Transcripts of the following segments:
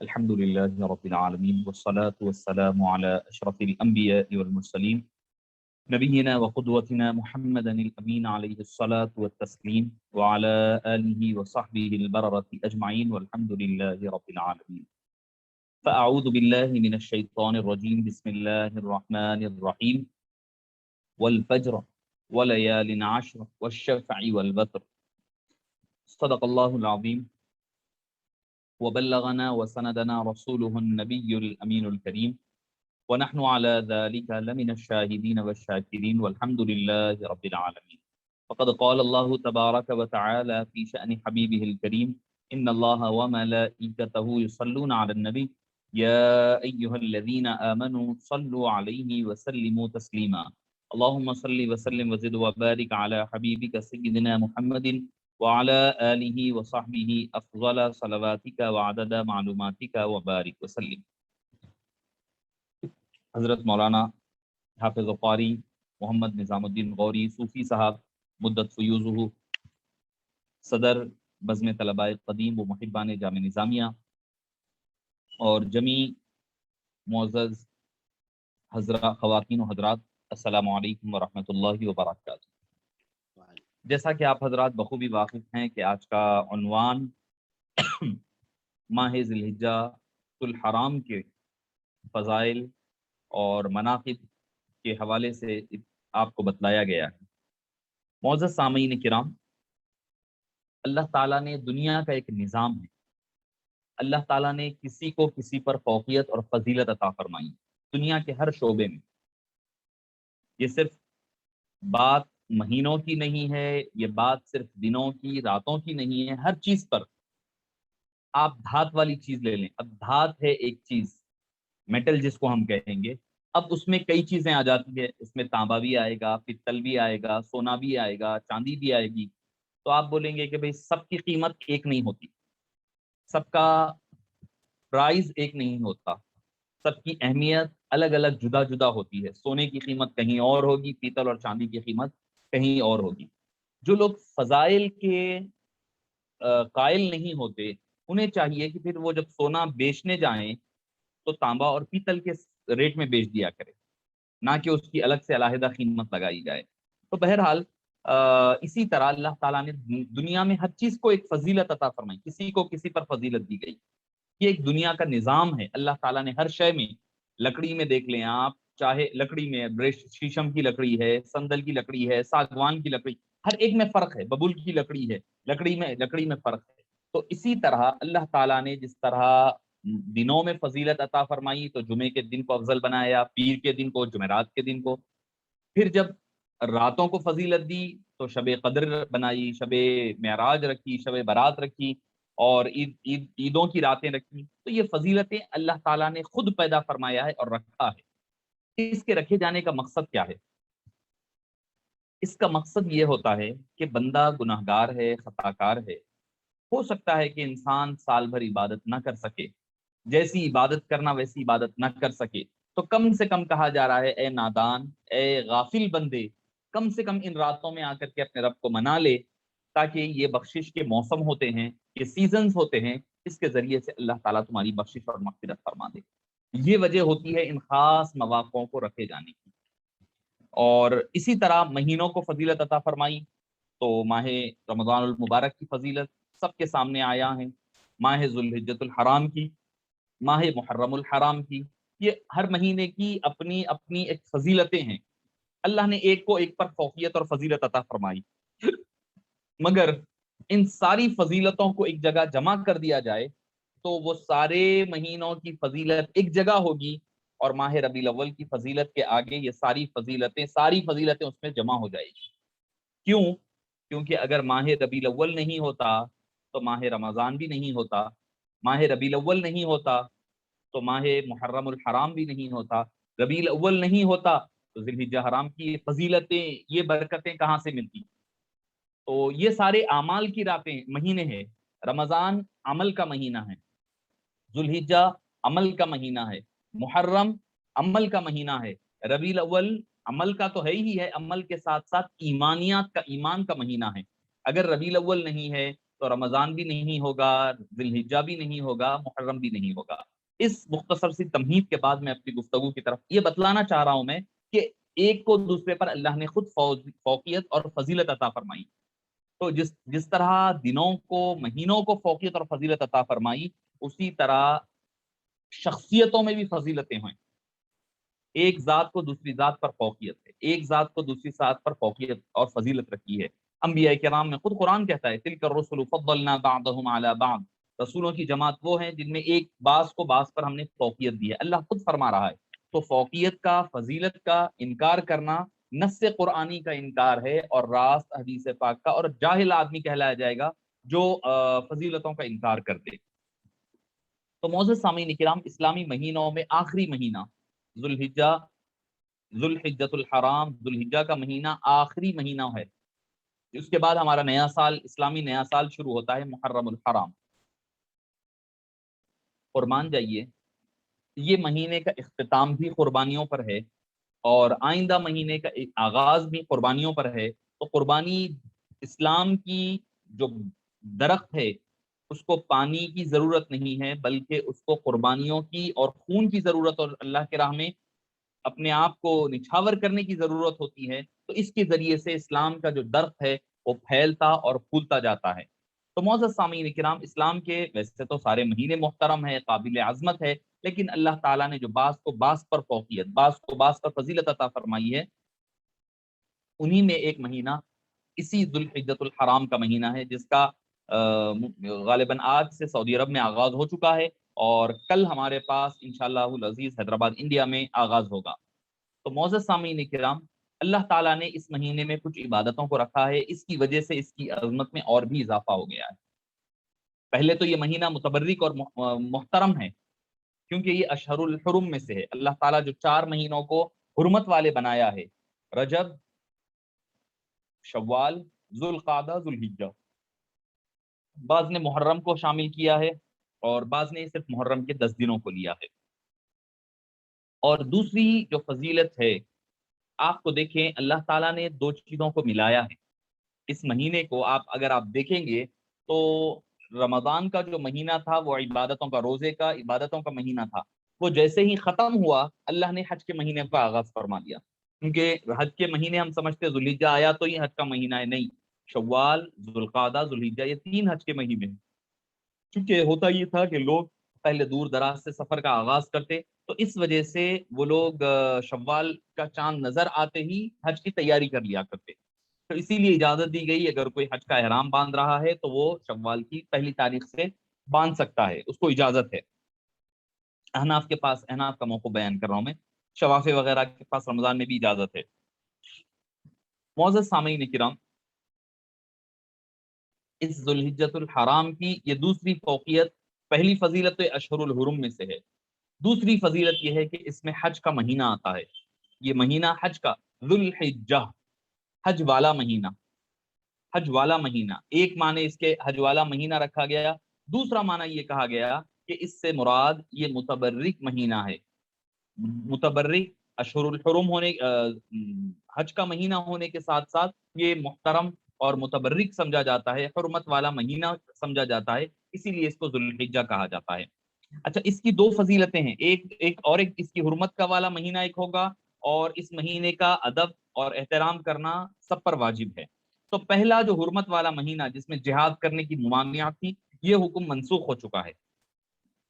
الحمد لله رب العالمين والصلاة والسلام على أشرف الأنبياء والمرسلين نبينا وقدوتنا محمد الأمين عليه الصلاة والتسليم وعلى آله وصحبه البررة أجمعين والحمد لله رب العالمين. فأعوذ بالله من الشيطان الرجيم. بسم الله الرحمن الرحيم. والفجر وليال عشر والشفع والوتر. صدق الله العظيم وبلغنا وسندنا رسوله النبي الأمين الكريم ونحن على ذلك لمن الشاهدين والشاكرين والحمد لله رب العالمين. فقد قال الله تبارك وتعالى في شأن حبيبه الكريم: إن الله وملائكته يصلون على النبي يا أيها الذين آمنوا صلوا عليه وسلموا تسليما. اللهم صل وسلم وزد وبارك على حبيبك سيدنا محمد وعلى آلہ وصحبہ افضل صلواتک وعدد معلوماتک وبارک وسلم. حضرت مولانا حافظ قاری محمد نظام الدین غوری صوفی صاحب مدت فیوزہ، صدر بزم طلباء قدیم و محبان جامع نظامیہ، اور جمی معزز حضرات، خواتین و حضرات، السلام علیکم ورحمۃ اللہ وبرکاتہ. جیسا کہ آپ حضرات بخوبی واقف ہیں کہ آج کا عنوان ماہ ذی الحجہ الحرام کے فضائل اور مناقب کے حوالے سے آپ کو بتلایا گیا ہے. معزز سامعین کرام، اللہ تعالیٰ نے دنیا کا ایک نظام ہے. اللہ تعالیٰ نے کسی کو کسی پر فوقیت اور فضیلت عطا فرمائی دنیا کے ہر شعبے میں. یہ صرف بات مہینوں کی نہیں ہے، یہ بات صرف دنوں کی راتوں کی نہیں ہے، ہر چیز پر. آپ دھات والی چیز لے لیں. اب دھات ہے ایک چیز، میٹل جس کو ہم کہیں گے. اب اس میں کئی چیزیں آ جاتی ہے، اس میں تانبا بھی آئے گا، پتل بھی آئے گا، سونا بھی آئے گا، چاندی بھی آئے گی. تو آپ بولیں گے کہ بھئی سب کی قیمت ایک نہیں ہوتی، سب کا پرائز ایک نہیں ہوتا، سب کی اہمیت الگ الگ جدا جدا ہوتی ہے. سونے کی قیمت کہیں اور ہوگی، پیتل اور چاندی کی قیمت کہیں اور ہوگی. جو لوگ فضائل کے قائل نہیں ہوتے، انہیں چاہیے کہ پھر وہ جب سونا بیچنے جائیں تو تانبا اور پیتل کے ریٹ میں بیچ دیا کرے، نہ کہ اس کی الگ سے علیحدہ قیمت لگائی جائے. تو بہرحال اسی طرح اللہ تعالیٰ نے دنیا میں ہر چیز کو ایک فضیلت عطا فرمائی، کسی کو کسی پر فضیلت دی گئی. یہ ایک دنیا کا نظام ہے. اللہ تعالیٰ نے ہر شے میں، لکڑی میں دیکھ لیں آپ، چاہے لکڑی میں شیشم کی لکڑی ہے، سندل کی لکڑی ہے، ساگوان کی لکڑی، ہر ایک میں فرق ہے. ببول کی لکڑی ہے، لکڑی میں فرق ہے. تو اسی طرح اللہ تعالیٰ نے جس طرح دنوں میں فضیلت عطا فرمائی تو جمعے کے دن کو افضل بنایا، پیر کے دن کو، جمعرات کے دن کو. پھر جب راتوں کو فضیلت دی تو شب قدر بنائی، شب معراج رکھی، شب برات رکھی، اور عیدوں کی راتیں رکھی. تو یہ فضیلتیں اللہ تعالیٰ نے خود پیدا فرمایا ہے اور رکھا ہے. اس کے رکھے جانے کا مقصد کیا ہے؟ اس کا مقصد یہ ہوتا ہے کہ بندہ گناہگار ہے، خطا کار ہے. ہو سکتا ہے کہ انسان سال بھر عبادت نہ کر سکے، جیسی عبادت کرنا ویسی عبادت نہ کر سکے. تو کم سے کم کہا جا رہا ہے اے نادان، اے غافل بندے، کم سے کم ان راتوں میں آ کر کے اپنے رب کو منا لے، تاکہ یہ بخشش کے موسم ہوتے ہیں، یہ سیزنز ہوتے ہیں، اس کے ذریعے سے اللہ تعالیٰ تمہاری بخشش اور مغفرت فرما دے. یہ وجہ ہوتی ہے ان خاص مواقعوں کو رکھے جانے کی. اور اسی طرح مہینوں کو فضیلت عطا فرمائی تو ماہ رمضان المبارک کی فضیلت سب کے سامنے آیا ہے، ماہ ذو الحجۃ الحرام کی، ماہ محرم الحرام کی. یہ ہر مہینے کی اپنی اپنی ایک فضیلتیں ہیں. اللہ نے ایک کو ایک پر فوقیت اور فضیلت عطا فرمائی، مگر ان ساری فضیلتوں کو ایک جگہ جمع کر دیا جائے تو وہ سارے مہینوں کی فضیلت ایک جگہ ہوگی، اور ماہ ربیع الاول کی فضیلت کے آگے یہ ساری فضیلتیں اس میں جمع ہو جائے گی. کیوں؟ کیونکہ اگر ماہ ربیع الاول نہیں ہوتا تو ماہ رمضان بھی نہیں ہوتا، ماہ ربیع الاول نہیں ہوتا تو ماہ محرم الحرام بھی نہیں ہوتا، ربیع الاول نہیں ہوتا تو ذی الحجہ حرام کی فضیلتیں، یہ برکتیں کہاں سے ملتی؟ تو یہ سارے اعمال کی راتیں، مہینے ہیں. رمضان عمل کا مہینہ ہے، ذو الحجہ عمل کا مہینہ ہے، محرم عمل کا مہینہ ہے، ربیع الاول عمل کا تو ہے ہی ہے، عمل کے ساتھ ساتھ ایمانیات کا، ایمان کا مہینہ ہے. اگر ربیع الاول نہیں ہے تو رمضان بھی نہیں ہوگا، ذی الحجہ بھی نہیں ہوگا، محرم بھی نہیں ہوگا۔ اس مختصر سی تمہید کے بعد میں اپنی گفتگو کی طرف یہ بتلانا چاہ رہا ہوں میں کہ ایک کو دوسرے پر اللہ نے خود فوقیت اور فضیلت عطا فرمائی۔ تو جس طرح دنوں کو، مہینوں کو فوقیت اور فضیلت عطا فرمائی، اسی طرح شخصیتوں میں بھی فضیلتیں ہیں۔ ایک ذات کو دوسری ذات پر فوقیت ہے، ایک ذات کو دوسری ذات پر فوقیت اور فضیلت رکھی ہے۔ انبیاء کرام میں خود قرآن کہتا ہے تلک الرسل فضلنا بعضهم علی بعض، رسولوں کی جماعت وہ ہیں جن میں ایک بعض کو بعض پر ہم نے فوقیت دی ہے، اللہ خود فرما رہا ہے۔ تو فوقیت کا، فضیلت کا انکار کرنا نص قرآنی کا انکار ہے، اور راست حدیث پاک کا، اور جاہل آدمی کہلایا جائے گا جو فضیلتوں کا انکار کر دے۔ تو معزز سامعین کرام، اسلامی مہینوں میں آخری مہینہ ذوالحجہ، ذوالحجۃ الحرام، ذوالحجہ کا مہینہ آخری مہینہ ہے۔ اس کے بعد ہمارا نیا سال، اسلامی نیا سال شروع ہوتا ہے محرم الحرام۔ قربان جائیے، یہ مہینے کا اختتام بھی قربانیوں پر ہے، اور آئندہ مہینے کا آغاز بھی قربانیوں پر ہے۔ تو قربانی اسلام کی جو درخت ہے، اس کو پانی کی ضرورت نہیں ہے، بلکہ اس کو قربانیوں کی اور خون کی ضرورت، اور اللہ کے راہ میں اپنے آپ کو نچھاور کرنے کی ضرورت ہوتی ہے۔ تو اس کے ذریعے سے اسلام کا جو درخت ہے وہ پھیلتا اور پھولتا جاتا ہے۔ تو معزز سامعین کرام، اسلام کے ویسے تو سارے مہینے محترم ہے، قابل عظمت ہے، لیکن اللہ تعالیٰ نے جو بعض کو بعض پر فوقیت، بعض کو بعض پر فضیلت عطا فرمائی ہے، انہی میں ایک مہینہ اسی ذوالحجۃ الحرام کا مہینہ ہے، جس کا غالباً آج سے سعودی عرب میں آغاز ہو چکا ہے، اور کل ہمارے پاس انشاءاللہ العزیز حیدرآباد انڈیا میں آغاز ہوگا۔ تو معزز سامعین کرام، اللہ تعالیٰ نے اس مہینے میں کچھ عبادتوں کو رکھا ہے، اس کی وجہ سے اس کی عظمت میں اور بھی اضافہ ہو گیا ہے۔ پہلے تو یہ مہینہ متبرک اور محترم ہے، کیونکہ یہ اشہر الحرم میں سے ہے۔ اللہ تعالیٰ جو 4 مہینوں کو حرمت والے بنایا ہے، رجب، شوال، ذوالقعدہ، ذوالحجہ، بعض نے محرم کو شامل کیا ہے، اور بعض نے صرف محرم کے 10 دنوں کو لیا ہے۔ اور دوسری جو فضیلت ہے، آپ کو دیکھیں اللہ تعالیٰ نے 2 چیزوں کو ملایا ہے اس مہینے کو۔ اگر آپ دیکھیں گے تو رمضان کا جو مہینہ تھا وہ عبادتوں کا، روزے کا، عبادتوں کا مہینہ تھا، وہ جیسے ہی ختم ہوا اللہ نے حج کے مہینے کا آغاز فرما دیا۔ کیونکہ حج کے مہینے ہم سمجھتے ذوالحجہ آیا تو یہ حج کا مہینہ ہے، نہیں، شوال، ذوالقعدہ، ذوالحجہ، یہ 3 حج کے مہینے ہیں۔ کیونکہ ہوتا یہ تھا کہ لوگ پہلے دور دراز سے سفر کا آغاز کرتے، تو اس وجہ سے وہ لوگ شوال کا چاند نظر آتے ہی حج کی تیاری کر لیا کرتے۔ تو اسی لیے اجازت دی گئی، اگر کوئی حج کا احرام باندھ رہا ہے تو وہ شوال کی پہلی تاریخ سے باندھ سکتا ہے، اس کو اجازت ہے۔ احناف کے پاس، احناف کا موقع بیان کر رہا ہوں میں، شوافی وغیرہ کے پاس رمضان میں بھی اجازت ہے۔ معزز سامعین کرام، اس ذوالحجۃ الحرام کی یہ دوسری فوقیت، پہلی فضیلت تو اشہر الحرم میں سے ہے، دوسری فضیلت یہ ہے کہ اس میں حج کا مہینہ آتا ہے۔ یہ مہینہ حج کا، ذوالحجہ، حج والا مہینہ، حج والا مہینہ، ایک معنی اس کے حج والا مہینہ رکھا گیا، دوسرا معنی یہ کہا گیا کہ اس سے مراد یہ متبرک مہینہ ہے۔ متبرک اشہر الحرم ہونے، حج کا مہینہ ہونے کے ساتھ ساتھ یہ محترم اور متبرک سمجھا جاتا ہے، حرمت والا مہینہ سمجھا جاتا ہے، اسی لیے اس کو ذوالحجہ کہا جاتا ہے۔ اچھا، اس کی 2 فضیلتیں ہیں، ایک اس کی حرمت کا والا مہینہ ایک ہوگا، اور اس مہینے کا ادب اور احترام کرنا سب پر واجب ہے۔ تو پہلا جو حرمت والا مہینہ جس میں جہاد کرنے کی ممانعت تھی، یہ حکم منسوخ ہو چکا ہے،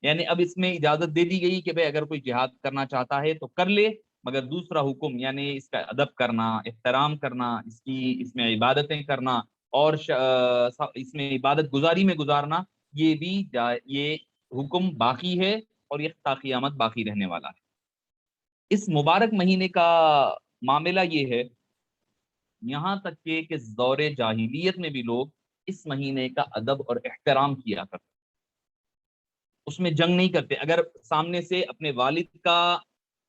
یعنی اب اس میں اجازت دے دی گئی کہ بھئی اگر کوئی جہاد کرنا چاہتا ہے تو کر لے، مگر دوسرا حکم یعنی اس کا ادب کرنا، احترام کرنا، اس میں عبادتیں کرنا، اور اس میں عبادت گزاری میں گزارنا، یہ بھی یہ حکم باقی ہے، اور یہ تا قیامت باقی رہنے والا ہے۔ اس مبارک مہینے کا معاملہ یہ ہے، یہاں تک کہ دور جاہلیت میں بھی لوگ اس مہینے کا ادب اور احترام کیا کرتے، اس میں جنگ نہیں کرتے۔ اگر سامنے سے اپنے والد کا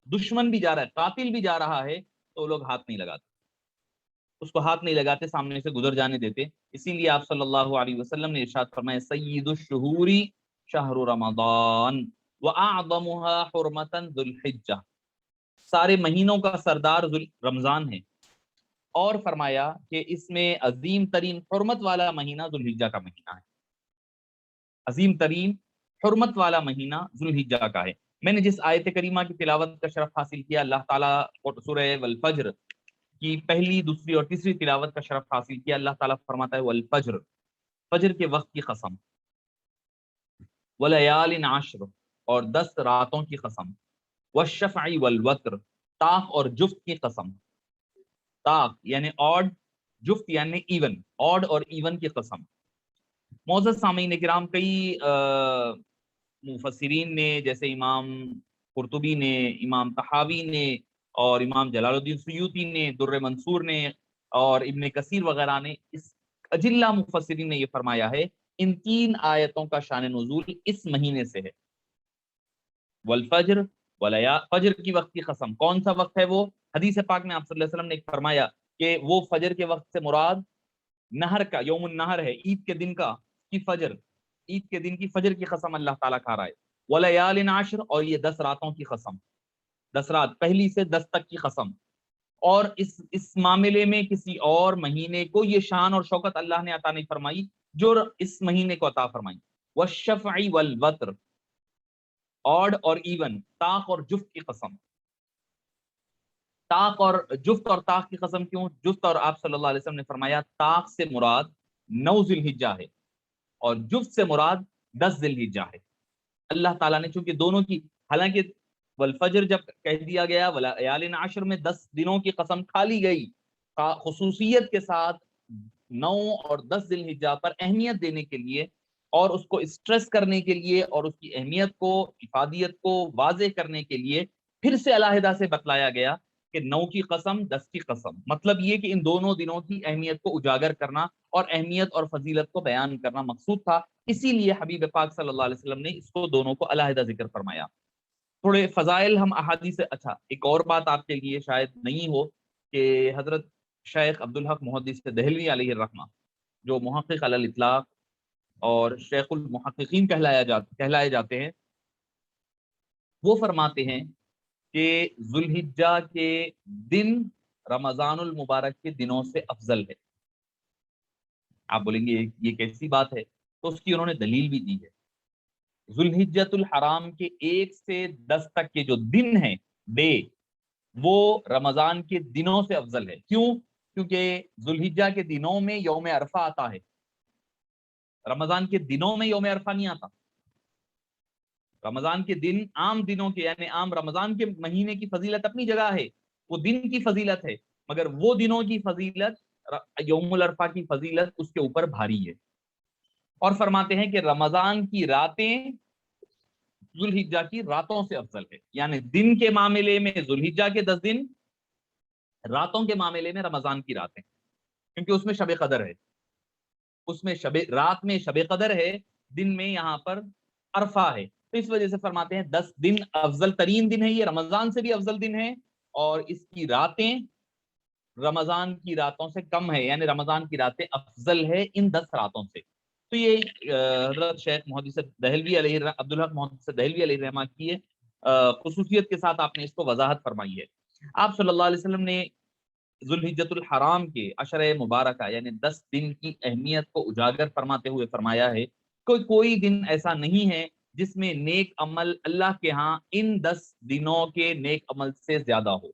دشمن بھی جا رہا ہے، قاتل بھی جا رہا ہے، تو لوگ ہاتھ نہیں لگاتے، اس کو ہاتھ نہیں لگاتے، سامنے سے گزر جانے دیتے۔ اسی لیے آپ صلی اللہ علیہ وسلم نے ارشاد فرمایا سید الشہور شہر رمضان واعظمها حرمتا ذو الحجہ، سارے مہینوں کا سردار رمضان ہے، اور فرمایا کہ اس میں عظیم ترین حرمت والا مہینہ ذوالحجہ کا مہینہ ہے۔ عظیم ترین حرمت والا مہینہ ذوالحجہ کا ہے۔ میں نے جس آیت کریمہ کی تلاوت کا شرف حاصل کیا، اللہ تعالیٰ سورہ والفجر کی پہلی، دوسری اور تیسری تلاوت کا شرف حاصل کیا، اللہ تعالیٰ فرماتا ہے والفجر، فجر کے وقت کی قسم، ولیال عشر، اور 10 راتوں کی قسم، والشفع والوتر، طاق اور جفت کی قسم، طاق یعنی آڈ، جفت یعنی ایون، آڈ اور ایون کی قسم۔ معزز سامعین کرام، کئی مفسرین نے، جیسے امام قرطبی نے، امام طحاوی نے، اور امام جلال الدین سیوطی نے، در منصور نے، اور ابن کثیر وغیرہ نے، اس اجلہ مفسرین نے یہ فرمایا ہے ان 3 آیتوں کا شان نزول اس مہینے سے ہے۔ والفجر فجر کی وقت کی قسم، کون سا وقت ہے وہ؟ حدیث پاک میں آپ صلی اللہ علیہ وسلم نے فرمایا کہ وہ فجر کے وقت سے مراد نہر کا، یوم النہر ہے، عید کے دن کا کی فجر، عید کے دن کی فجر کی قسم اللہ تعالیٰ کھا رہا ہے۔ ولیال عشر، اور یہ 10 راتوں کی قسم، 10 رات، پہلی سے 10 تک کی قسم۔ اور اس معاملے میں کسی اور مہینے کو یہ شان اور شوکت اللہ نے عطا نہیں فرمائی جو اس مہینے کو عطا فرمائی۔ والشفع والوتر، آڈ اور ایون، طاق اور جفت کی قسم۔ طاق اور جفت اور طاق کی قسم کیوں؟ جفت، اور آپ صلی اللہ علیہ وسلم نے فرمایا طاق سے مراد 9 ذی الحجہ ہے اور جفت سے مراد 10 ذی الحجہ ہے۔ اللہ تعالیٰ نے چونکہ دونوں کی، حالانکہ والفجر جب کہہ دیا گیا، ولیال عشر میں 10 دنوں کی قسم کھا لی گئی، خصوصیت کے ساتھ 9 اور 10 ذی الحجہ پر اہمیت دینے کے لیے اور اس کو اسٹریس کرنے کے لیے اور اس کی اہمیت کو، افادیت کو واضح کرنے کے لیے پھر سے علیحدہ سے بتلایا گیا کہ 9 کی قسم، 10 کی قسم، مطلب یہ کہ ان دونوں دنوں کی اہمیت کو اجاگر کرنا اور اہمیت اور فضیلت کو بیان کرنا مقصود تھا، اسی لیے حبیب پاک صلی اللہ علیہ وسلم نے اس کو دونوں کو علیحدہ ذکر فرمایا۔ تھوڑے فضائل ہم احادیث سے، اچھا ایک اور بات آپ کے لیے شاید نہیں ہو کہ حضرت شیخ عبدالحق محدث دہلوی علیہ الرحمہ، جو محقق علی الاطلاق اور شیخ المحققین کہلائے جاتے ہیں، وہ فرماتے ہیں کہ ذوالحجہ کے دن رمضان المبارک کے دنوں سے افضل ہے۔ آپ بولیں گے یہ کیسی بات ہے؟ تو اس کی انہوں نے دلیل بھی دی ہے۔ ذوالحجۃ الحرام کے 1 سے 10 تک کے جو دن ہیں، ڈے، وہ رمضان کے دنوں سے افضل ہے۔ کیوں؟ کیونکہ ذوالحجہ کے دنوں میں یوم عرفہ آتا ہے، رمضان کے دنوں میں یوم عرفہ نہیں آتا۔ رمضان کے دن عام دنوں کے، یعنی عام رمضان کے مہینے کی فضیلت اپنی جگہ ہے، وہ دن کی فضیلت ہے، مگر وہ دنوں کی فضیلت، یوم العرفہ کی فضیلت اس کے اوپر بھاری ہے۔ اور فرماتے ہیں کہ رمضان کی راتیں ذوالحجہ کی راتوں سے افضل ہے، یعنی دن کے معاملے میں ذوالحجہ کے 10 دن، راتوں کے معاملے میں رمضان کی راتیں، کیونکہ اس میں شب قدر ہے، اس میں رات میں شب قدر ہے، دن میں یہاں پر عرفہ ہے، تو اس وجہ سے فرماتے ہیں 10 دن افضل ترین دن ہے، یہ رمضان سے بھی افضل دن ہے، اور اس کی راتیں رمضان کی راتوں سے کم ہے، یعنی رمضان کی راتیں افضل ہے ان 10 راتوں سے۔ تو یہ حضرت شیخ محدث دہلوی علیہ، عبدالحق محدث دہلوی علیہ الرحمہ کی خصوصیت کے ساتھ آپ نے اس کو وضاحت فرمائی ہے۔ آپ صلی اللہ علیہ وسلم نے ذوالحجۃ الحرام کے عشرہ مبارکہ یعنی 10 دن کی اہمیت کو اجاگر فرماتے ہوئے فرمایا ہے کوئی دن ایسا نہیں ہے جس میں نیک عمل اللہ کے ہاں ان 10 دنوں کے نیک عمل سے زیادہ ہو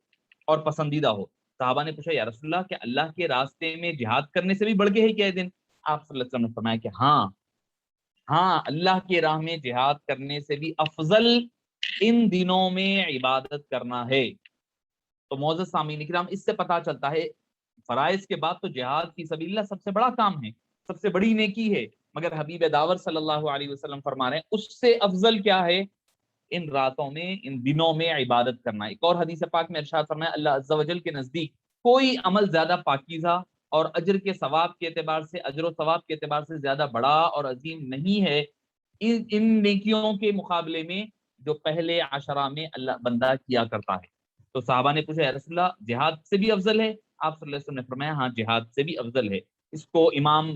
اور پسندیدہ ہو۔ صحابہ نے پوچھا یا رسول اللہ کہ اللہ کے راستے میں جہاد کرنے سے بھی بڑھ کے ہے کیا دن؟ آپ صلی اللہ علیہ وسلم نے فرمایا کہ ہاں اللہ کی راہ میں جہاد کرنے سے بھی افضل ان دنوں میں عبادت کرنا ہے۔ تو معزز سامعین کرام، اس سے پتہ چلتا ہے فرائض کے بعد تو جہاد فی سبیل اللہ سب سے بڑا کام ہے، سب سے بڑی نیکی ہے، مگر حبیب داور صلی اللہ علیہ وسلم فرما رہے ہیں اس سے افضل کیا ہے؟ ان راتوں میں، ان دنوں میں عبادت کرنا۔ ایک اور حدیث پاک میں ارشاد فرمایا اللہ عز و جل کے نزدیک کوئی عمل زیادہ پاکیزہ اور اجر کے ثواب کے اعتبار سے، اجر و ثواب کے اعتبار سے زیادہ بڑا اور عظیم نہیں ہے ان نیکیوں کے مقابلے میں جو پہلے عشرہ میں اللہ بندہ کیا کرتا ہے۔ تو صحابہ نے پوچھا یا رسول اللہ جہاد سے بھی افضل ہے؟ آپ صلی اللہ علیہ وسلم نے فرمایا ہاں جہاد سے بھی افضل ہے۔ اس کو امام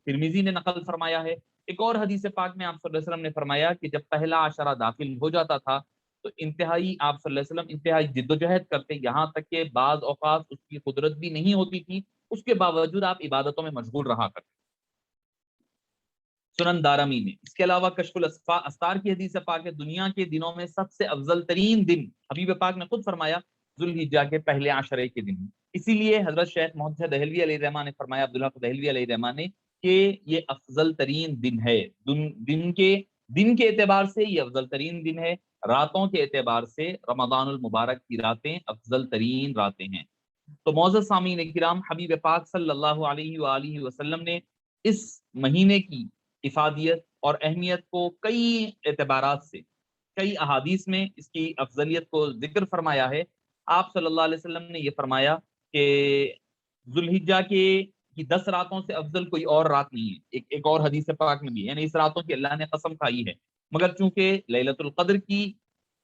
ترمذی نے نقل فرمایا ہے۔ ایک اور حدیث پاک میں آپ صلی اللہ علیہ وسلم نے فرمایا کہ جب پہلا عشرہ داخل ہو جاتا تھا تو انتہائی، آپ صلی اللہ علیہ وسلم انتہائی جد و جہد کرتے، یہاں تک کہ بعض اوقات اس کی قدرت بھی نہیں ہوتی تھی، اس کے باوجود آپ عبادتوں میں مشغول رہا کرتے۔ سنن دارمی میں۔ اس کے علاوہ کشف الاسرار کی حدیث پاک ہے، دنیا کے دنوں میں سب سے افضل ترین دن حبیب پاک نے خود فرمایا ذوالحجہ کے پہلے عشرے کے دن۔ اسی لیے حضرت شیخ محمد دہلوی علیہ الرحمہ نے فرمایا، عبداللہ دہلوی علیہ الرحمہ نے، کہ یہ افضل ترین دن ہے، دن کے اعتبار سے یہ افضل ترین دن ہے، راتوں کے اعتبار سے رمضان المبارک کی راتیں افضل ترین راتیں ہیں۔ تو معزز سامعین کرام، حبیب پاک صلی اللہ علیہ وآلہ وسلم نے اس مہینے کی افادیت اور اہمیت کو کئی اعتبارات سے، کئی احادیث میں اس کی افضلیت کو ذکر فرمایا ہے۔ آپ صلی اللہ علیہ وسلم نے یہ فرمایا کہ ذوالحجہ کی 10 راتوں سے افضل کوئی اور رات نہیں ہے۔ ایک اور حدیث پاک میں بھی، یعنی اس راتوں کی اللہ نے قسم کھائی ہے، مگر چونکہ لیلۃ القدر کی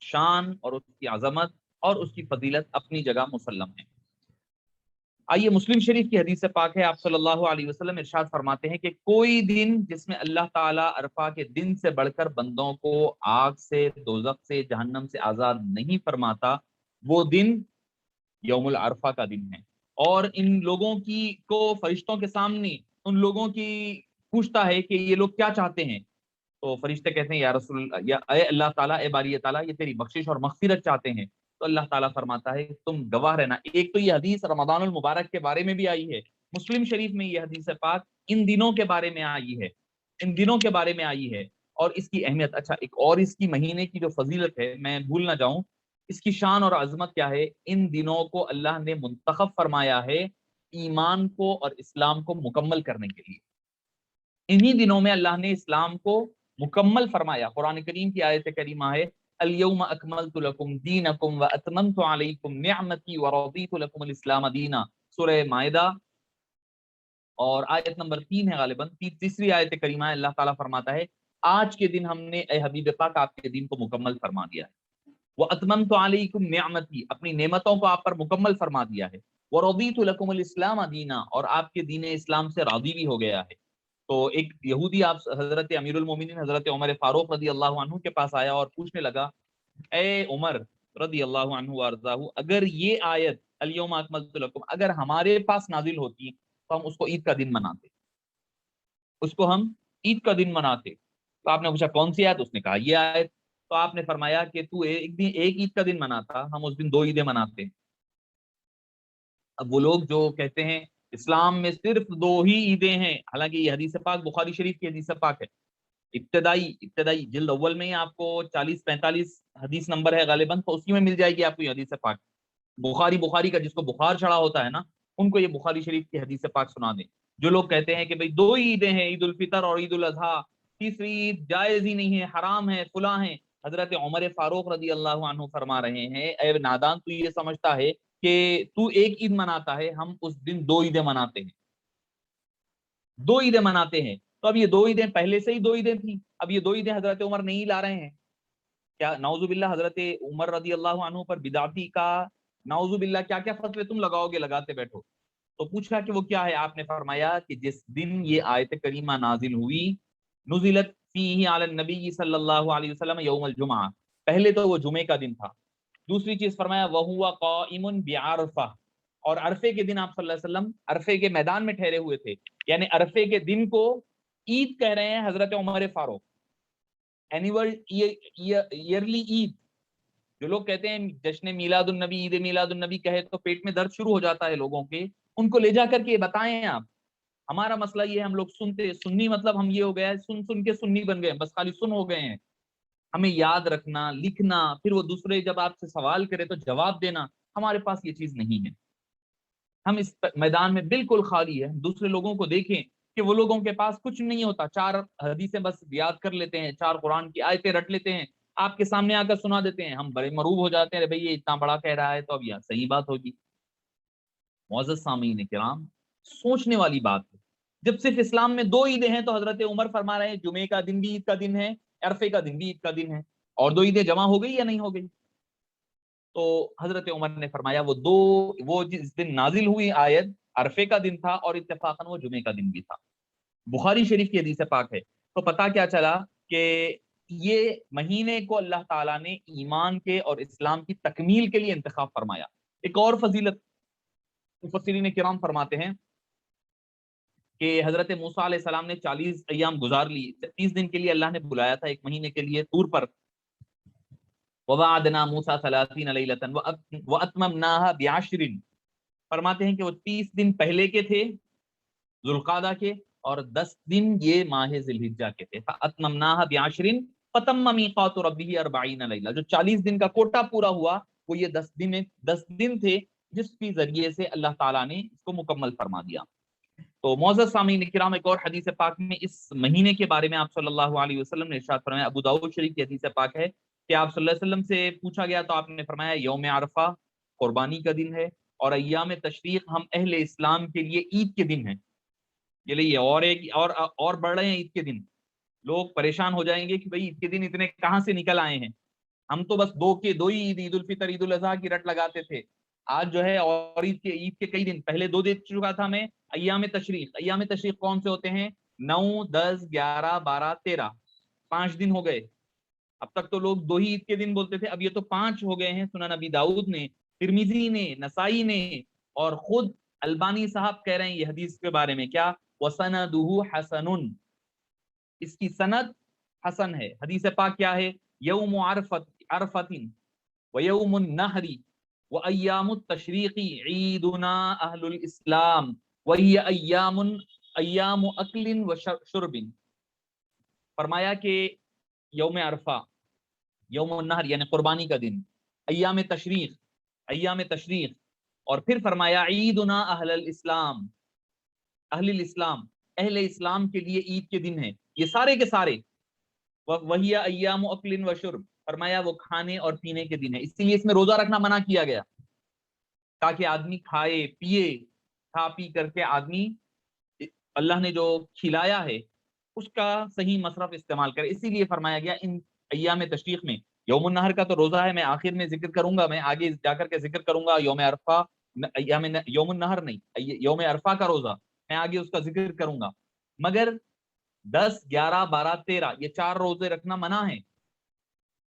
شان اور اس کی عظمت اور اس کی فضیلت اپنی جگہ مسلم ہے۔ آئیے مسلم شریف کی حدیث پاک ہے، آپ صلی اللہ علیہ وسلم ارشاد فرماتے ہیں کہ کوئی دن جس میں اللہ تعالیٰ عرفہ کے دن سے بڑھ کر بندوں کو آگ سے، دوزخ سے، جہنم سے آزاد نہیں فرماتا، وہ دن یوم العرفہ کا دن ہے۔ اور ان لوگوں کو فرشتوں کے سامنے ان لوگوں کی پوچھتا ہے کہ یہ لوگ کیا چاہتے ہیں، تو فرشتے کہتے ہیں یا رسول اللہ، یا اے اللہ تعالیٰ، اے باری تعالیٰ، یہ تیری بخشش اور مغفرت چاہتے ہیں۔ تو اللہ تعالیٰ فرماتا ہے تم گواہ رہنا۔ ایک تو یہ حدیث رمضان المبارک کے بارے میں بھی آئی ہے، مسلم شریف میں یہ حدیث پاک ان دنوں کے بارے میں آئی ہے، ان دنوں کے بارے میں آئی ہے اور اس کی اہمیت۔ اچھا، ایک اور اس کی مہینے کی جو فضیلت ہے میں بھول نہ جاؤں، اس کی شان اور عظمت کیا ہے؟ ان دنوں کو اللہ نے منتخب فرمایا ہے ایمان کو اور اسلام کو مکمل کرنے کے لیے۔ انہی دنوں میں اللہ نے اسلام کو مکمل فرمایا۔ قرآن کریم کی آیت کریمہ ہے الیوم اکملت لکم دینکم واتممت علیکم نعمتی ورضیت لکم الاسلام دینا، سورہ مائدہ اور آیت نمبر 3 ہے غالباً، تیسری آیت کریمہ ہے۔ اللہ تعالیٰ فرماتا ہے آج کے دن ہم نے اے حبیب پاک آپ کے دین کو مکمل فرما دیا ہے، واتممت علیکم نعمتی، اپنی نعمتوں کو آپ پر مکمل فرما دیا ہے، ورضیت لکم الاسلام دینا، اور آپ کے دین اسلام سے راضی بھی ہو گیا ہے۔ تو ایک یہودی آپ حضرت امیر المومنین حضرت عمر فاروق رضی اللہ عنہ کے پاس آیا اور پوچھنے لگا، اے عمر رضی اللہ عنہ وارضاہ، اگر یہ آیت الیوم اکملت لکم اگر ہمارے پاس نازل ہوتی تو ہم اس کو عید کا دن مناتے، اس کو ہم عید کا دن مناتے۔ تو آپ نے پوچھا کون سی آیت؟ اس نے کہا یہ آیت۔ تو آپ نے فرمایا کہ تو ایک عید کا دن مناتا، ہم اس دن 2 عیدیں مناتے۔ اب وہ لوگ جو کہتے ہیں اسلام میں صرف 2 ہی عیدیں ہیں، حالانکہ یہ حدیث پاک بخاری شریف کی حدیث پاک ہے، ابتدائی جلد اول میں ہی آپ کو 40-45 حدیث نمبر ہے غالباً، تو اسی میں مل جائے گی آپ کو یہ حدیث پاک۔ بخاری کا جس کو بخار چڑھا ہوتا ہے نا، ان کو یہ بخاری شریف کی حدیث پاک سنا دیں۔ جو لوگ کہتے ہیں کہ بھئی 2 عیدیں ہیں، عید الفطر اور عید الاضحیٰ، تیسری عید جائز ہی نہیں ہے، حرام ہے، فلاں ہیں، حضرت عمر فاروق رضی اللہ عنہ فرما رہے ہیں اے نادان، تو یہ سمجھتا ہے کہ تو ایک عید مناتا ہے، ہم اس دن 2 عیدیں مناتے ہیں، 2 عیدیں مناتے ہیں۔ تو اب یہ 2 عیدیں پہلے سے ہی 2 عیدیں تھیں، اب یہ 2 عیدیں حضرت عمر نہیں لا رہے ہیں کیا؟ نعوذ باللہ، حضرت عمر رضی اللہ عنہ پر بدعتی کا نعوذ باللہ کیا کیا فتوے تم لگاؤ گے، لگاتے بیٹھو۔ تو پوچھا کہ وہ کیا ہے؟ آپ نے فرمایا کہ جس دن یہ آیت کریمہ نازل ہوئی، نزلت فیہ علی النبی صلی اللہ علیہ وسلم یوم الجمعہ، پہلے تو وہ جمعے کا دن تھا۔ دوسری چیز فرمایا وَهُوَ قَائِمٌ بِعَرْفَةٍ، اور عرفے کے دن آپ صلی اللہ علیہ وسلم عرفے کے میدان میں ٹھہرے ہوئے تھے، یعنی عرفے کے دن کو عید کہہ رہے ہیں حضرت عمر فاروق، اینیول ایئرلی عید۔ جو لوگ کہتے ہیں جشن میلاد النبی، عید میلاد النبی کہے تو پیٹ میں درد شروع ہو جاتا ہے لوگوں کے، ان کو لے جا کر کے بتائیں آپ۔ ہمارا مسئلہ یہ ہے ہم لوگ سنی مطلب ہم یہ ہو گیا ہے سن کے سنی بن گئے، بس خالی سن ہو گئے ہیں۔ ہمیں یاد رکھنا، لکھنا، پھر وہ دوسرے جب آپ سے سوال کرے تو جواب دینا، ہمارے پاس یہ چیز نہیں ہے۔ ہم اس میدان میں بالکل خالی ہے۔ دوسرے لوگوں کو دیکھیں کہ وہ لوگوں کے پاس کچھ نہیں ہوتا، 4 حدیثیں بس یاد کر لیتے ہیں، 4 قرآن کی آیتیں رٹ لیتے ہیں، آپ کے سامنے آ کر سنا دیتے ہیں، ہم بڑے مروب ہو جاتے ہیں، بھئی یہ اتنا بڑا کہہ رہا ہے تو اب یہ صحیح بات ہوگی۔ معزز سامعین کرام، سوچنے والی بات ہے، جب صرف اسلام میں 2 عیدیں ہیں تو حضرت عمر فرما رہے ہیں جمعے کا دن بھی عید کا دن ہے، عرفے کا دن بھی عید کا دن ہے، اور 2 عیدیں جمع ہو گئی یا نہیں ہو گئی؟ تو حضرت عمر نے فرمایا وہ جس دن نازل ہوئی آیت عرفے کا دن تھا اور اتفاقاً وہ جمعے کا دن بھی تھا۔ بخاری شریف کی حدیث پاک ہے۔ تو پتہ کیا چلا کہ یہ مہینے کو اللہ تعالیٰ نے ایمان کے اور اسلام کی تکمیل کے لیے انتخاب فرمایا۔ ایک اور فضیلت مفسرین کرام فرماتے ہیں کہ حضرت موسیٰ علیہ السلام نے 40 ایام گزار لی، 30 دن کے لیے اللہ نے بلایا تھا، ایک مہینے کے لیے طور پر. وَوَعَدْنَا مُوسَىٰ 30 لَيْلَةً وَأَتْمَمْنَاهَا بِعَشْرٍ. فرماتے ہیں کہ وہ 30 دن پہلے کے تھے ذوالقعدہ کے، اور 10 دن یہ ماہ ذی الحجہ کے تھے. فَأَتْمَمْنَاهَا بِعَشْرٍ فَتَمَّ مِيقَاتُ رَبِّهِ 40 لَيْلَةً. جو 40 دن کا کوٹا پورا ہوا وہ یہ 10 دن تھے، جس کے ذریعے سے اللہ تعالیٰ نے اس کو مکمل فرما دیا. تو معزز سامعین کرام، ایک اور حدیث پاک میں اس مہینے کے بارے میں آپ صلی اللہ علیہ وسلم نے ارشاد فرمایا، ابو داؤد شریف کی حدیث پاک ہے کہ آپ صلی اللہ علیہ وسلم سے پوچھا گیا تو آپ نے فرمایا یوم عرفہ قربانی کا دن ہے، اور ایام تشریق ہم اہل اسلام کے لیے عید کے دن ہیں. یہ لیے اور ایک اور بڑھ رہے ہیں عید کے دن. لوگ پریشان ہو جائیں گے کہ بھئی عید کے دن اتنے کہاں سے نکل آئے ہیں، ہم تو بس دو ہی عید، عید الفطر عید الاضحیٰ کی رٹ لگاتے تھے. آج جو ہے اور عید کے کئی دن پہلے 2 دن چکا تھا میں ایام تشریق. ایام تشریق کون سے ہوتے ہیں؟ 9 10 11 12 13، 5 دن ہو گئے. اب تک تو لوگ 2 ہی عید کے دن بولتے تھے، اب یہ تو 5 ہو گئے ہیں. سنن نبی داؤد نے، ترمذی نے، نسائی نے، اور خود البانی صاحب کہہ رہے ہیں یہ حدیث کے بارے میں کیا، وَسَنَدُهُ حَسَنٌ، اس کی سند حسن ہے. حدیث پاک کیا ہے؟ یوم عرفۃ ویوم النحر وایام التشریق عیدنا اہل الاسلام وہی ایام اکل و شرب. فرمایا کہ یوم عرفہ، یوم النحر یعنی قربانی کا دن، ایام تشریق، اور پھر فرمایا عیدنا اہل الاسلام، اہل اسلام کے لیے عید کے دن ہیں یہ سارے کے سارے. وہی ایام اکل و شرب، فرمایا وہ کھانے اور پینے کے دن ہے. اسی لیے اس میں روزہ رکھنا منع کیا گیا، تاکہ آدمی کھائے پیے، کھا پی کر کے آدمی اللہ نے جو کھلایا ہے اس کا صحیح مصرف استعمال کرے. اسی لیے فرمایا گیا ان ایام تشریق میں. یوم النحر کا تو روزہ ہے، میں آخر میں ذکر کروں گا، میں آگے جا کر کے ذکر کروں گا. یوم عرفہ، یوم النحر نہیں، یوم عرفہ کا روزہ میں آگے اس کا ذکر کروں گا. مگر 10 11 12 13 یہ 4 روزے رکھنا منع ہے،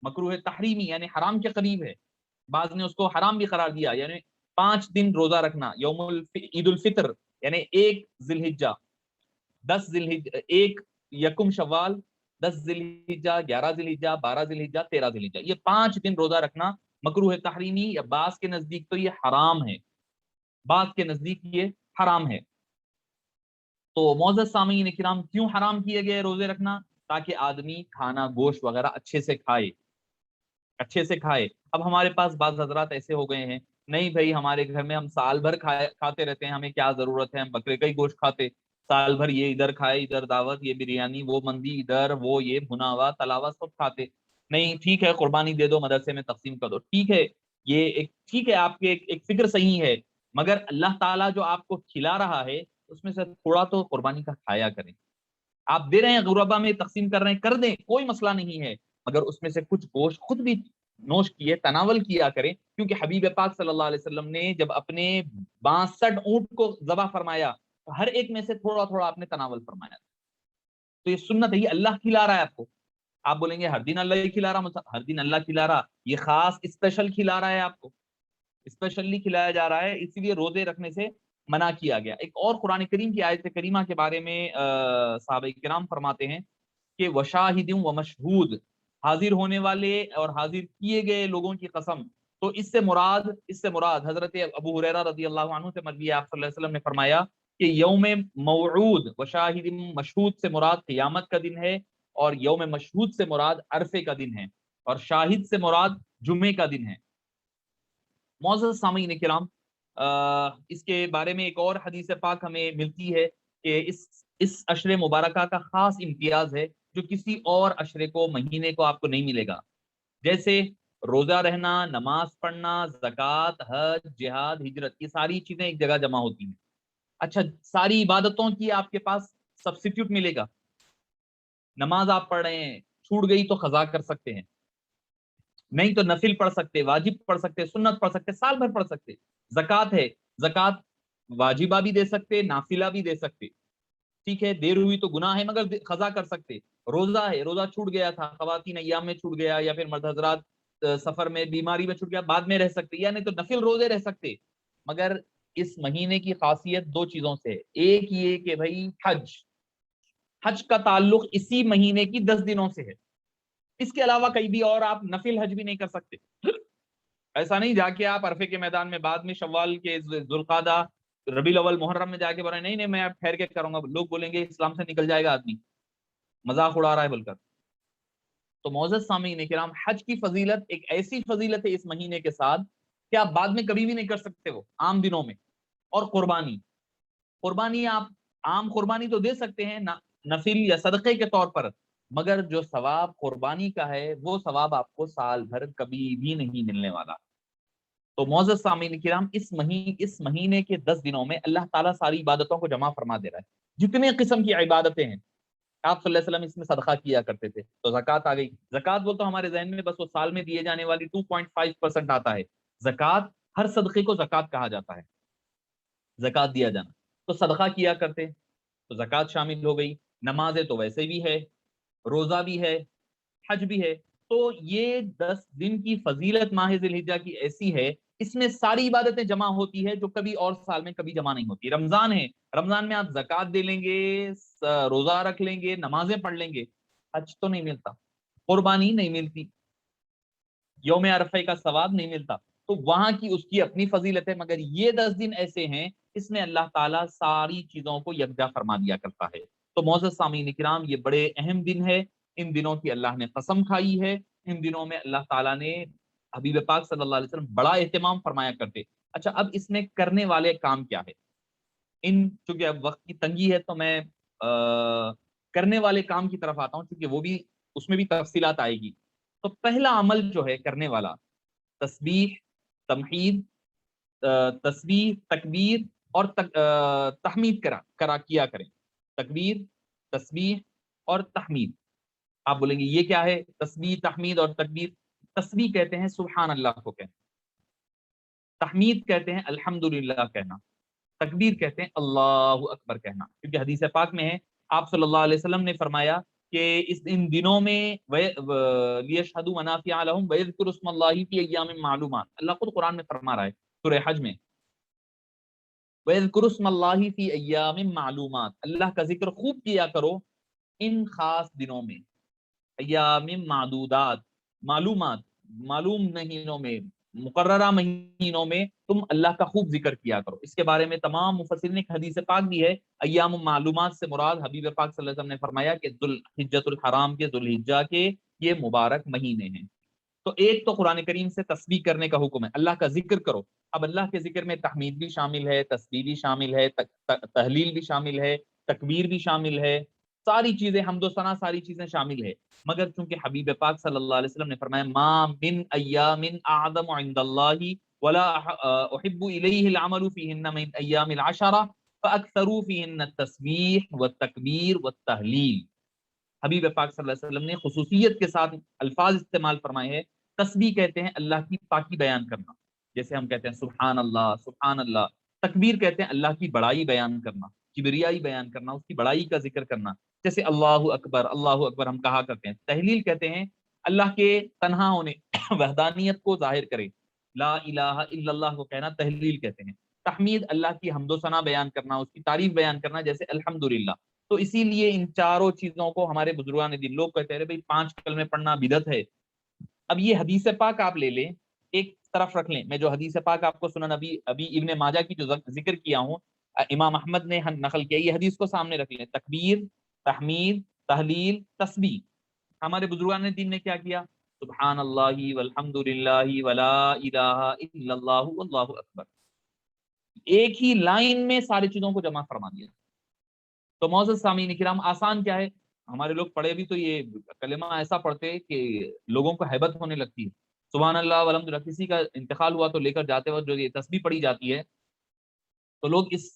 مکروہ تحریمی یعنی حرام کے قریب ہے. بعض نے اس کو حرام بھی قرار دیا، یعنی 5 دن روزہ رکھنا. عید الفطر یعنی 1 ذی الحجہ، 10 ذی الحجہ، 1 یکم شوال، 10 ذی الحجہ، 11 ذی الحجہ، 12 ذی الحجہ، 13 ذی الحجہ، یہ 5 دن روزہ رکھنا مکروہ تحریمی، یا بعض کے نزدیک تو یہ حرام ہے، بعض کے نزدیک یہ حرام ہے. تو معزز سامعین کرام، کیوں حرام کیے گئے روزے رکھنا؟ تاکہ آدمی کھانا گوشت وغیرہ اچھے سے کھائے. اب ہمارے پاس بعض حضرات ایسے ہو گئے ہیں، نہیں بھائی ہمارے گھر میں ہم سال بھر کھاتے رہتے ہیں، ہمیں کیا ضرورت ہے، ہم بکرے کا ہی گوشت کھاتے، سال بھر یہ ادھر کھائے، ادھر دعوت، یہ بریانی، وہ مندی، ادھر وہ یہ بھنا ہوا تلا ہوا سب کھاتے. نہیں ٹھیک ہے قربانی دے دو، مدرسے میں تقسیم کر دو، ٹھیک ہے، یہ ٹھیک ہے، آپ کے ایک فکر صحیح ہے، مگر اللہ تعالیٰ جو آپ کو کھلا رہا ہے اس میں سے تھوڑا تو قربانی کا کھایا کریں. آپ دے رہے ہیں غربا میں تقسیم کر رہے ہیں، کر دیں، کوئی مسئلہ نہیں ہے، مگر اس میں سے کچھ گوشت خود بھی نوش کیے، تناول کیا کریں. کیونکہ حبیب پاک صلی اللہ علیہ وسلم نے جب اپنے 62 اونٹ کو ذبح فرمایا تو ہر ایک میں سے تھوڑا تھوڑا آپ نے تناول فرمایا. تو یہ سنت ہے، یہ اللہ کھلا رہا ہے آپ کو. آپ بولیں گے ہر دن اللہ ہی کھلا رہا، ہر دن اللہ کھلا رہا، یہ خاص اسپیشل کھلا رہا ہے، آپ کو اسپیشلی کھلایا جا رہا ہے، اسی لیے روزے رکھنے سے منع کیا گیا. ایک اور قرآن کریم کی آیت کریمہ کے بارے میں صحابہ کرام فرماتے ہیں کہ وشاہد و مشہود، حاضر ہونے والے اور حاضر کیے گئے لوگوں کی قسم. تو اس سے مراد حضرت ابو ہریرہ رضی اللہ عنہ سے مروی ہے، آپ صلی اللہ علیہ وسلم نے فرمایا کہ یوم موعود وشاہد مشہود سے مراد قیامت کا دن ہے، اور یوم مشہود سے مراد عرفے کا دن ہے، اور شاہد سے مراد جمعے کا دن ہے. معزز سامعین کرام، اس کے بارے میں ایک اور حدیث پاک ہمیں ملتی ہے کہ اس عشر مبارکہ کا خاص امتیاز ہے جو کسی اور عشرے کو، مہینے کو آپ کو نہیں ملے گا. جیسے روزہ رہنا، نماز پڑھنا، زکوٰۃ، حج، جہاد، ہجرت، یہ ساری چیزیں ایک جگہ جمع ہوتی ہیں. اچھا، ساری عبادتوں کی آپ کے پاس سبسٹیٹیوٹ ملے گا. نماز آپ پڑھ رہے ہیں، چھوٹ گئی تو قضا کر سکتے ہیں، نہیں تو نفل پڑھ سکتے، واجب پڑھ سکتے، سنت پڑھ سکتے، سال بھر پڑھ سکتے. زکوٰۃ ہے، زکوٰۃ واجبہ بھی دے سکتے، نافلہ بھی دے سکتے، ٹھیک ہے، دیر ہوئی تو گناہ ہے مگر قضا کر سکتے. روزہ ہے، روزہ چھوٹ گیا تھا، خواتین ایام میں چھوٹ گیا، یا پھر مرد حضرات سفر میں، بیماری میں چھوٹ گیا، بعد میں رہ سکتے، یا نہیں تو نفل روزے رہ سکتے. مگر اس مہینے کی خاصیت دو چیزوں سے ہے۔ ایک یہ کہ بھائی حج کا تعلق اسی مہینے کی 10 دنوں سے ہے، اس کے علاوہ کہیں بھی اور آپ نفل حج بھی نہیں کر سکتے۔ ایسا نہیں جا کے آپ عرفے کے میدان میں بعد میں شوال کے ذوالقعدہ ربیع الاول محرم میں جا کے بولے نہیں میں اب ٹھہر کے کروں گا، لوگ بولیں گے اسلام سے نکل جائے گا آدمی، مذاق اڑا رہا ہے بول کر۔ تو معزز سامعین کرام، حج کی فضیلت ایک ایسی فضیلت ہے اس مہینے کے ساتھ کہ آپ بعد میں کبھی بھی نہیں کر سکتے وہ عام دنوں میں۔ اور قربانی آپ عام قربانی تو دے سکتے ہیں نفل یا صدقے کے طور پر، مگر جو ثواب قربانی کا ہے وہ ثواب آپ کو سال بھر کبھی بھی نہیں ملنے والا۔ تو معزز سامعین کرام، اس مہینے کے 10 دنوں میں اللہ تعالیٰ ساری عبادتوں کو جمع فرما دے رہا ہے۔ جتنے قسم کی عبادتیں ہیں، آپ صلی اللہ علیہ وسلم اس میں صدقہ کیا کرتے تھے، تو زکوٰۃ آ گئی۔ زکوٰۃ بول تو ہمارے ذہن میں بس وہ سال میں دیے جانے والی 2.5% آتا ہے۔ زکوٰۃ، ہر صدقے کو زکوٰۃ کہا جاتا ہے، زکوٰۃ دیا جانا۔ تو صدقہ کیا کرتے تو زکوٰۃ شامل ہو گئی۔ نمازیں تو ویسے بھی ہے، روزہ بھی ہے، حج بھی ہے۔ تو یہ 10 دن کی فضیلت ماہ ذی الحجہ کی ایسی ہے، اس میں ساری عبادتیں جمع ہوتی ہے جو کبھی اور سال میں کبھی جمع نہیں ہوتی۔ رمضان ہے، رمضان میں آپ زکوٰۃ دے لیں گے، روزہ رکھ لیں گے، نمازیں پڑھ لیں گے، حج تو نہیں ملتا، قربانی نہیں ملتی، یوم عرفہ کا ثواب نہیں ملتا۔ تو وہاں کی اس کی اپنی فضیلت ہے، مگر یہ 10 دن ایسے ہیں اس میں اللہ تعالیٰ ساری چیزوں کو یکجا فرما دیا کرتا ہے۔ تو معزز سامعین کرام، یہ بڑے اہم دن ہے، ان دنوں کی اللہ نے قسم کھائی ہے، ان دنوں میں اللہ تعالیٰ نے حبیب پاک صلی اللہ علیہ وسلم بڑا اہتمام فرمایا کرتے۔ اچھا، اب اس میں کرنے والے کام کیا ہے؟ چونکہ اب وقت کی تنگی ہے تو میں کرنے والے کام کی طرف آتا ہوں، چونکہ وہ بھی اس میں بھی تفصیلات آئے گی۔ تو پہلا عمل جو ہے کرنے والا، تسبیح، تمحید، تسبیح، تکبیر اور تحمید کیا کریں۔ تکبیر، تسبیح اور تحمید۔ آپ بولیں گے یہ کیا ہے تسبیح، تحمید اور تکبیر؟ تسبیح کہتے ہیں سبحان اللہ کو کہنا، تحمید کہتے ہیں الحمدللہ کہنا، تکبیر کہتے ہیں اللہ اکبر کہنا۔ کیونکہ حدیث پاک میں ہے، آپ صلی اللہ علیہ وسلم نے فرمایا کہ ان دنوں میں لِيَشْهَدُوا مَنَافِعَ لَهُمْ وَيَذْكُرُوا اسْمَ اللَّهِ فِي أَيَّامٍ مَّعْلُومَاتٍ۔ اللہ خود قرآن میں فرما رہا ہے سورہ حج میں، وَيَذْكُرُوا اسْمَ اللَّهِ فِي أَيَّامٍ مَّعْلُومَاتٍ، اللہ کا ذکر خوب کیا کرو ان خاص دنوں میں، ایام معدودات، معلوم مہینوں میں، مقررہ مہینوں میں تم اللہ کا خوب ذکر کیا کرو۔ اس کے بارے میں تمام مفسرین نے ایک حدیث پاک بھی ہے، ایام معلومات سے مراد حبیب پاک صلی اللہ علیہ وسلم نے فرمایا کہ ذوالحجۃ الحرام کے، ذوالحجہ کے یہ مبارک مہینے ہیں۔ تو ایک تو قرآن کریم سے تسبیح کرنے کا حکم ہے، اللہ کا ذکر کرو۔ اب اللہ کے ذکر میں تحمید بھی شامل ہے، تسبیح بھی شامل ہے، تحلیل بھی شامل ہے، تکبیر بھی شامل ہے، ساری چیزیں، حمد و ثنا، ساری چیزیں شامل ہے۔ مگر چونکہ حبیب پاک صلی اللہ علیہ وسلم نے فرمایا ما من ایام اعظم عند اللہ ولا احب الیہ العمل فیہن من ایام العشرہ فاکثروا فیہن التسبیح والتکبیر والتحلیل۔ حبیب پاک صلی اللہ علیہ وسلم نے خصوصیت کے ساتھ الفاظ استعمال فرمائے ہیں۔ تسبیح کہتے ہیں اللہ کی پاکی بیان کرنا، جیسے ہم کہتے ہیں سبحان اللہ سبحان اللہ۔ تکبیر کہتے ہیں اللہ کی بڑائی بیان کرنا، کبریائی بیان کرنا، اس کی بڑائی کا ذکر کرنا، جیسے اللہ اکبر ہم کہا کرتے ہیں۔ تحلیل کہتے ہیں اللہ کے تنہا ہونے، وحدانیت کو ظاہر کرے، لا الہ الا اللہ کو کہنا تحلیل کہتے ہیں۔ تحمید اللہ کی حمد و ثنا بیان کرنا، اس کی تعریف بیان کرنا، جیسے الحمدللہ۔ تو اسی لیے ان چاروں چیزوں کو ہمارے بزرگان دین، لوگ کہتے ہیں بھائی 5 کلمے پڑھنا بدعت ہے۔ اب یہ حدیث پاک آپ لے لیں، ایک طرف رکھ لیں، میں جو حدیث پاک آپ کو سنن ابھی ابن ماجہ کی جو ذکر کیا ہوں، امام احمد نے نقل کیا، یہ حدیث کو سامنے رکھ لیں، تکبیر، تحمید، تحلیل، تسبیح۔ ہمارے بزرگان دین نے کیا کیا؟ سبحان اللہ والحمد للہ ولا الہ الا اللہ واللہ اکبر، ایک ہی لائن میں ساری چیزوں کو جمع فرما دیا۔ تو معزز سامعین کرام، آسان کیا ہے؟ ہمارے لوگ پڑھے بھی تو یہ کلمہ ایسا پڑھتے کہ لوگوں کو ہیبت ہونے لگتی ہے، سبحان اللہ والحمد للہ۔ کسی کا انتقال ہوا تو لے کر جاتے وقت جو یہ تسبیح پڑھی جاتی ہے تو لوگ اس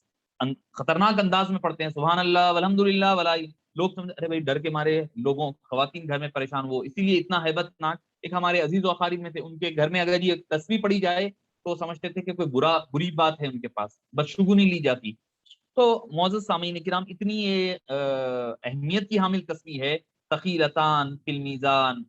خطرناک انداز میں پڑھتے ہیں، سبحان اللہ والحمد للہ ولا، لوگ سمجھتے ارے بھائی ڈر کے مارے لوگوں، خواتین گھر میں پریشان، وہ اسی لیے اتنا ہیبت ناک۔ ایک ہمارے عزیز و اقارب میں تھے، ان کے گھر میں اگر یہ تسبیح پڑھی جائے تو سمجھتے تھے کہ کوئی بری بات ہے ان کے پاس، بدشگونی لی جاتی۔ تو معزز سامعین کرام، اتنی یہ اہمیت کی حامل تسبیح ہے، ثقیلتان فی المیزان،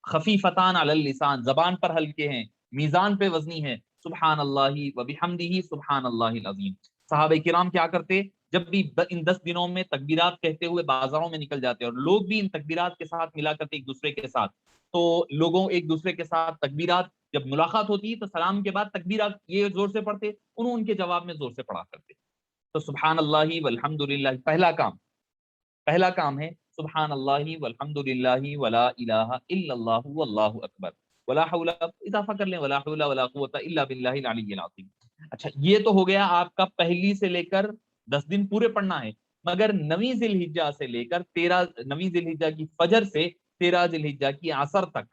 خفیفتان علی اللسان، زبان پر ہلکے ہیں، میزان پہ وزنی ہے۔ سبحان اللہ و بحمدہ سبحان اللہ العظیم۔ صحابہ کرام کیا کرتے، جب بھی ان 10 دنوں میں تکبیرات کہتے ہوئے بازاروں میں نکل جاتے اور لوگ بھی ان تکبیرات کے ساتھ ملا کرتے ایک دوسرے کے ساتھ، تو لوگوں ایک دوسرے کے ساتھ تکبیرات جب ملاقات ہوتی تو سلام کے بعد تکبیرات یہ زور سے پڑھتے، انہوں ان کے جواب میں زور سے پڑھا کرتے۔ تو سبحان اللہ والحمد للہ پہلا کام ہے سبحان اللہ والحمد للہ ولا الہ الا اللہ واللہ اکبر ولا حول، اضافہ کر لیں ولا حول ولا قوت الا باللہ العلی العظیم۔ اچھا یہ تو ہو گیا آپ کا پہلی سے لے کر 10 دن پورے پڑھنا ہے، مگر 9 ذی الحجہ سے لے کر 9 ذی الحجہ کی فجر سے 13 ذی الحجہ کی عصر تک،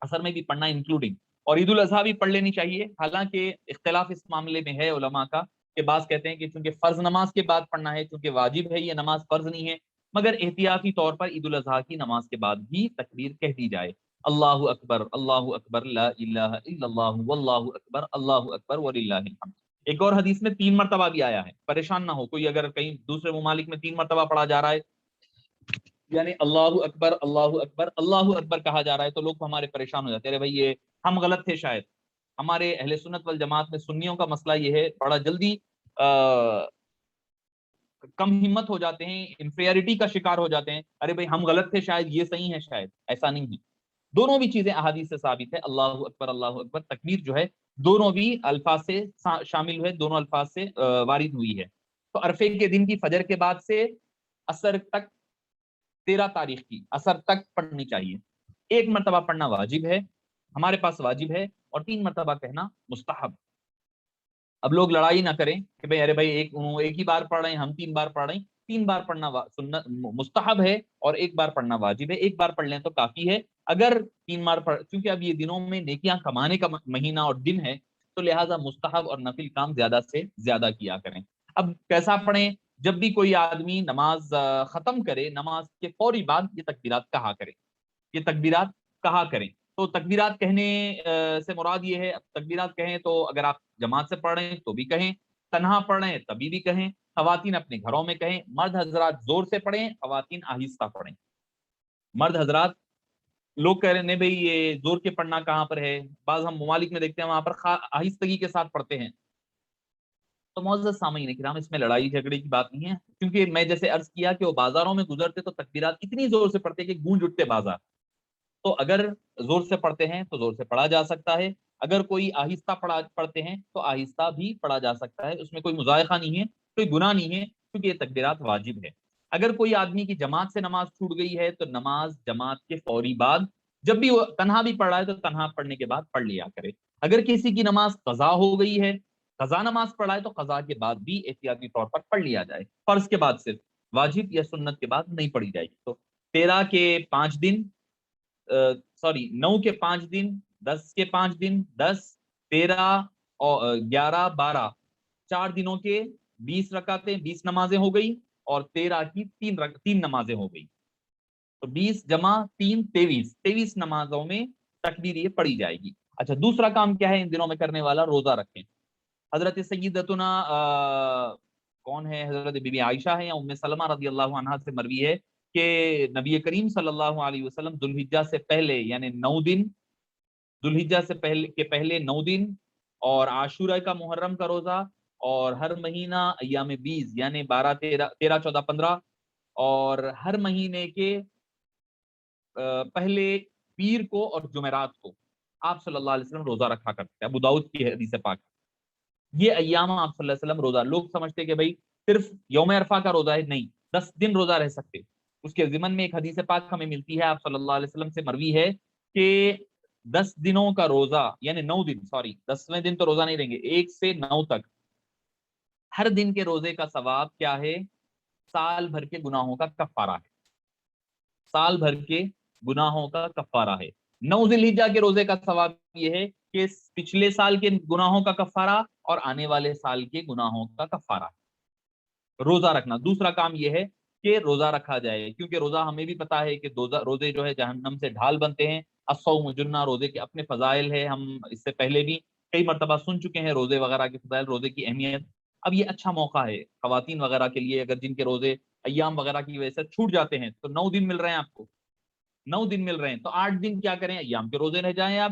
عصر میں بھی پڑھنا انکلوڈنگ، اور عید الاضحیٰ بھی پڑھ لینی چاہیے۔ حالانکہ اختلاف اس معاملے میں ہے علماء کا، کہ بعض کہتے ہیں کہ چونکہ فرض نماز کے بعد پڑھنا ہے، چونکہ واجب ہے یہ نماز، فرض نہیں ہے، مگر احتیاطی طور پر عید الاضحیٰ کی نماز کے بعد بھی تکبیر کہہ دی جائے، اللہ اکبر لا الہ الا اللہ واللہ اکبر وللہ الحمد۔ ایک اور حدیث میں 3 مرتبہ بھی آیا ہے، پریشان نہ ہو کوئی، اگر کہیں دوسرے ممالک میں 3 مرتبہ پڑھا جا رہا ہے، یعنی اللہ اکبر اللہ اکبر اللہ اکبر کہا جا رہا ہے، تو لوگ ہمارے پریشان ہو جاتے ہیں، ارے بھائی یہ ہم غلط تھے شاید۔ ہمارے اہل سنت والجماعت میں سنیوں کا مسئلہ یہ ہے، بڑا جلدی کم ہمت ہو جاتے ہیں، انفیریٹی کا شکار ہو جاتے ہیں، ارے بھائی ہم غلط تھے شاید، یہ صحیح ہے شاید، ایسا نہیں ہے۔ دونوں بھی چیزیں احادیث سے ثابت ہے، اللہ اکبر تکبیر جو ہے دونوں بھی الفاظ سے شامل ہوئے، دونوں الفاظ سے وارد ہوئی ہے۔ تو عرفے کے دن کی فجر کے بعد سے عصر تک، 13 تاریخ کی عصر تک پڑھنی چاہیے۔ 1 مرتبہ پڑھنا واجب ہے، ہمارے پاس واجب ہے، اور 3 مرتبہ کہنا مستحب۔ اب لوگ لڑائی نہ کریں کہ بھائی ارے بھائی ایک ہی بار پڑھ رہے ہیں، ہم 3 بار پڑھ رہے ہیں۔ 3 بار پڑھنا سنت مستحب ہے، اور 1 بار پڑھنا واجب ہے۔ 1 بار پڑھ لیں تو کافی ہے، اگر 3 بار کیونکہ اب یہ دنوں میں نیکیاں کمانے کا مہینہ اور دن ہے، تو لہٰذا مستحب اور نفل کام زیادہ سے زیادہ کیا کریں۔ اب کیسا پڑھیں؟ جب بھی کوئی آدمی نماز ختم کرے، نماز کے فوری بعد یہ تکبیرات کہا کریں۔ تو تکبیرات کہنے سے مراد یہ ہے، تکبیرات کہیں تو اگر آپ جماعت سے پڑھ رہے ہیں تو بھی کہیں، تنہا پڑھ رہے ہیں تبھی بھی کہیں، خواتین اپنے گھروں میں کہیں، مرد حضرات زور سے پڑھیں، خواتین آہستہ پڑھیں۔ مرد حضرات لوگ کہہ رہے ہیں بھائی یہ زور کے پڑھنا کہاں پر ہے، بعض ہم ممالک میں دیکھتے ہیں وہاں پر آہستگی کے ساتھ پڑھتے ہیں۔ تو معزز سامعین کرام، اس میں لڑائی جھگڑے کی بات نہیں ہے، کیونکہ میں جیسے عرض کیا کہ وہ بازاروں میں گزرتے تو تکبیرات اتنی زور سے پڑھتے کہ گونج اٹھتے بازار، تو اگر زور سے پڑھتے ہیں تو زور سے پڑھا جا سکتا ہے، اگر کوئی آہستہ پڑھتے ہیں تو آہستہ بھی پڑھا جا سکتا ہے، اس میں کوئی مضائقہ نہیں ہے، کوئی گناہ نہیں ہے، کیونکہ یہ تکبیرات واجب ہے۔ اگر کوئی آدمی کی جماعت سے نماز چھوٹ گئی ہے تو نماز جماعت کے فوری بعد، جب بھی وہ تنہا بھی پڑھ رہا ہے تو تنہا پڑھنے کے بعد پڑھ لیا کرے۔ اگر کسی کی نماز قضا ہو گئی ہے، قضا نماز پڑھا ہے، تو قضا کے بعد بھی احتیاطی طور پر پڑھ لیا جائے، فرض کے بعد صرف، واجب یا سنت کے بعد نہیں پڑھی جائے گی۔ تو 13 کے 5 دن 9 کے 5 دن، 10 کے 5 دن، 10 13 اور 11 12، 4 دنوں کے 20 رکعتیں، 20 نمازیں ہو گئی، اور 13 کی 3 نمازیں ہو گئی، تو 20 جمع 3 23 نمازوں میں تکبیر یہ پڑھی جائے گی۔ اچھا دوسرا کام کیا ہے ان دنوں میں کرنے والا؟ روزہ رکھیں۔ حضرت سیدتنا کون ہے، حضرت بی بی عائشہ ہے یا ام سلمہ رضی اللہ عنہا سے مروی ہے کہ نبی کریم صلی اللہ علیہ وسلم ذوالحجہ سے پہلے، یعنی 9 دن، ذوالحجہ سے پہلے 9 دن، اور عاشورہ کا محرم کا روزہ، اور ہر مہینہ ایام 20 یعنی 12 13 14 15، اور ہر مہینے کے پہلے پیر کو اور جمعرات کو آپ صلی اللہ علیہ وسلم روزہ رکھا کرتے ہیں، ابو داؤد کی حدیث پاک۔ یہ ایام آپ صلی اللہ علیہ وسلم روزہ، لوگ سمجھتے کہ بھائی صرف یوم عرفہ کا روزہ ہے، نہیں، 10 دن روزہ رہ سکتے۔ اس کے ضمن میں ایک حدیث پاک ہمیں ملتی ہے، آپ صلی اللہ علیہ وسلم سے مروی ہے کہ 10 دنوں کا روزہ، یعنی 9 دن، 10ویں دن تو روزہ نہیں رہیں گے، 1 سے 9 تک، ہر دن کے روزے کا ثواب کیا ہے؟ سال بھر کے گناہوں کا کفارہ ہے، سال بھر کے گناہوں کا کفارہ ہے۔ 9 ذی الحجہ کے روزے کا ثواب یہ ہے کہ پچھلے سال کے گناہوں کا کفارہ اور آنے والے سال کے گناہوں کا کفارہ، روزہ رکھنا۔ دوسرا کام یہ ہے کہ روزہ رکھا جائے، کیونکہ روزہ ہمیں بھی پتا ہے کہ روزے جو ہے جہنم سے ڈھال بنتے ہیں۔ الصوم جنہ، روزے کے اپنے فضائل ہے، ہم اس سے پہلے بھی کئی مرتبہ سن چکے ہیں روزے وغیرہ کے فضائل، روزے کی اہمیت۔ اب یہ اچھا موقع ہے خواتین وغیرہ کے لیے، اگر جن کے روزے ایام وغیرہ کی وجہ سے چھوٹ جاتے ہیں، تو 9 دن مل رہے ہیں آپ کو، 9 دن مل رہے ہیں، تو 8 دن کیا کریں، ایام کے روزے رہ جائیں آپ،